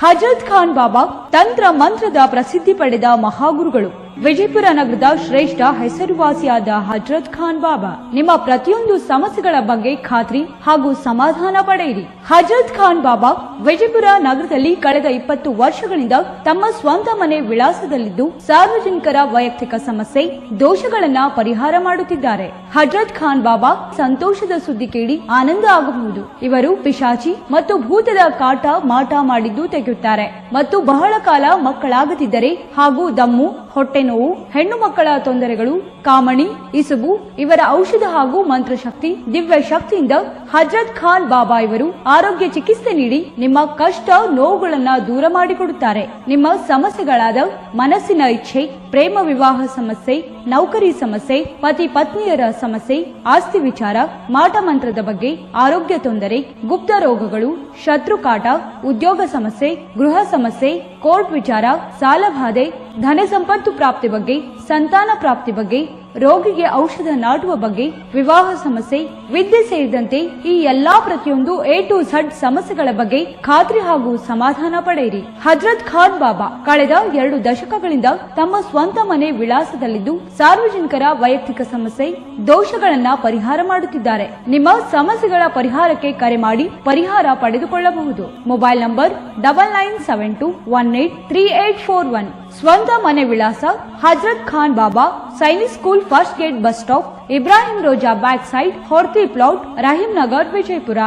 ಹಜರತ್ ಖಾನ್ ಬಾಬಾ ತಂತ್ರ ಮಂತ್ರದ ಪ್ರಸಿದ್ಧಿ ಪಡೆದ ಮಹಾಗುರುಗಳು. ವಿಜಯಪುರ ನಗರದ ಶ್ರೇಷ್ಠ ಹೆಸರುವಾಸಿಯಾದ ಹಜರತ್ ಖಾನ್ ಬಾಬಾ ನಿಮ್ಮ ಪ್ರತಿಯೊಂದು ಸಮಸ್ಯೆಗಳ ಬಗ್ಗೆ ಖಾತ್ರಿ ಹಾಗೂ ಸಮಾಧಾನ ಪಡೆಯಿರಿ. ಹಜರತ್ ಖಾನ್ ಬಾಬಾ ವಿಜಯಪುರ ನಗರದಲ್ಲಿ ಕಳೆದ 20 ವರ್ಷಗಳಿಂದ ತಮ್ಮ ಸ್ವಂತ ಮನೆ ವಿಳಾಸದಲ್ಲಿದ್ದು ಸಾರ್ವಜನಿಕರ ವೈಯಕ್ತಿಕ ಸಮಸ್ಯೆ, ದೋಷಗಳನ್ನ ಪರಿಹಾರ ಮಾಡುತ್ತಿದ್ದಾರೆ. ಹಜರತ್ ಖಾನ್ ಬಾಬಾ ಸಂತೋಷದ ಸುದ್ದಿ ಕೇಳಿ ಆನಂದ ಆಗಬಹುದು. ಇವರು ಪಿಶಾಚಿ ಮತ್ತು ಭೂತದ ಕಾಟ ಮಾಟ ಮಾಡಿದ್ದು ತೆಗೆಯುತ್ತಾರೆ ಮತ್ತು ಬಹಳ ಕಾಲ ಮಕ್ಕಳಾಗದಿದ್ದರೆ ಹಾಗೂ ದಮ್ಮು, ಹೊಟ್ಟೆ ನೋವು, ಹೆಣ್ಣು ಮಕ್ಕಳ ತೊಂದರೆಗಳು, ಕಾಮಣಿ, ಇಸುಬು ಇವರ ಔಷಧ ಹಾಗೂ ಮಂತ್ರಶಕ್ತಿ, ದಿವ್ಯ ಶಕ್ತಿಯಿಂದ ಹಜರತ್ ಖಾನ್ ಬಾಬಾ ಇವರು ಆರೋಗ್ಯ ಚಿಕಿತ್ಸೆ ನೀಡಿ ನಿಮ್ಮ ಕಷ್ಟ ನೋವುಗಳನ್ನ ದೂರ ಮಾಡಿಕೊಡುತ್ತಾರೆ. ನಿಮ್ಮ ಸಮಸ್ಯೆಗಳಾದ ಮನಸ್ಸಿನ ಇಚ್ಛೆ, ಪ್ರೇಮ ವಿವಾಹ ಸಮಸ್ಯೆ, ನೌಕರಿ ಸಮಸ್ಯೆ, ಪತಿ ಪತ್ನಿಯರ ಸಮಸ್ಯೆ, ಆಸ್ತಿ ವಿಚಾರ, ಮಾಟ ಮಂತ್ರದ ಬಗ್ಗೆ, ಆರೋಗ್ಯ ತೊಂದರೆ, ಗುಪ್ತ ರೋಗಗಳು, ಶತ್ರುಕಾಟ, ಉದ್ಯೋಗ ಸಮಸ್ಯೆ, ಗೃಹ ಸಮಸ್ಯೆ, ಕೋರ್ಟ್ ವಿಚಾರ, ಸಾಲಬಾಧೆ, ಧನ ಸಂಪತ್ತು ಪ್ರಾಪ್ತಿ ಬಗ್ಗೆ, ಸಂತಾನ ಪ್ರಾಪ್ತಿ ಬಗ್ಗೆ, ರೋಗಿಗೆ ಔಷಧ ನಾಟುವ ಬಗ್ಗೆ, ವಿವಾಹ ಸಮಸ್ಯೆ, ವಿದ್ಯೆ ಸೇರಿದಂತೆ ಈ ಎಲ್ಲಾ ಪ್ರತಿಯೊಂದು A to Z ಸಮಸ್ಯೆಗಳ ಬಗ್ಗೆ ಖಾತ್ರಿ ಹಾಗೂ ಸಮಾಧಾನ ಪಡೆಯಿರಿ. ಹಜರತ್ ಖಾನ್ ಬಾಬಾ ಕಳೆದ 2 ದಶಕಗಳಿಂದ ತಮ್ಮ ಸ್ವಂತ ಮನೆ ವಿಳಾಸದಲ್ಲಿದ್ದು ಸಾರ್ವಜನಿಕರ ವೈಯಕ್ತಿಕ ಸಮಸ್ಯೆ, ದೋಷಗಳನ್ನ ಪರಿಹಾರ ಮಾಡುತ್ತಿದ್ದಾರೆ. ನಿಮ್ಮ ಸಮಸ್ಯೆಗಳ ಪರಿಹಾರಕ್ಕೆ ಕರೆ ಮಾಡಿ ಪರಿಹಾರ ಪಡೆದುಕೊಳ್ಳಬಹುದು. Mobile number 9972183841. ಸ್ವಂತ ಮನೆ ವಿಳಾಸ Hazrat Khan Baba, Sainik school, first gate, bus stop, Ibrahim Roza back side, Horti plot, Rahim Nagar, Vijayapura.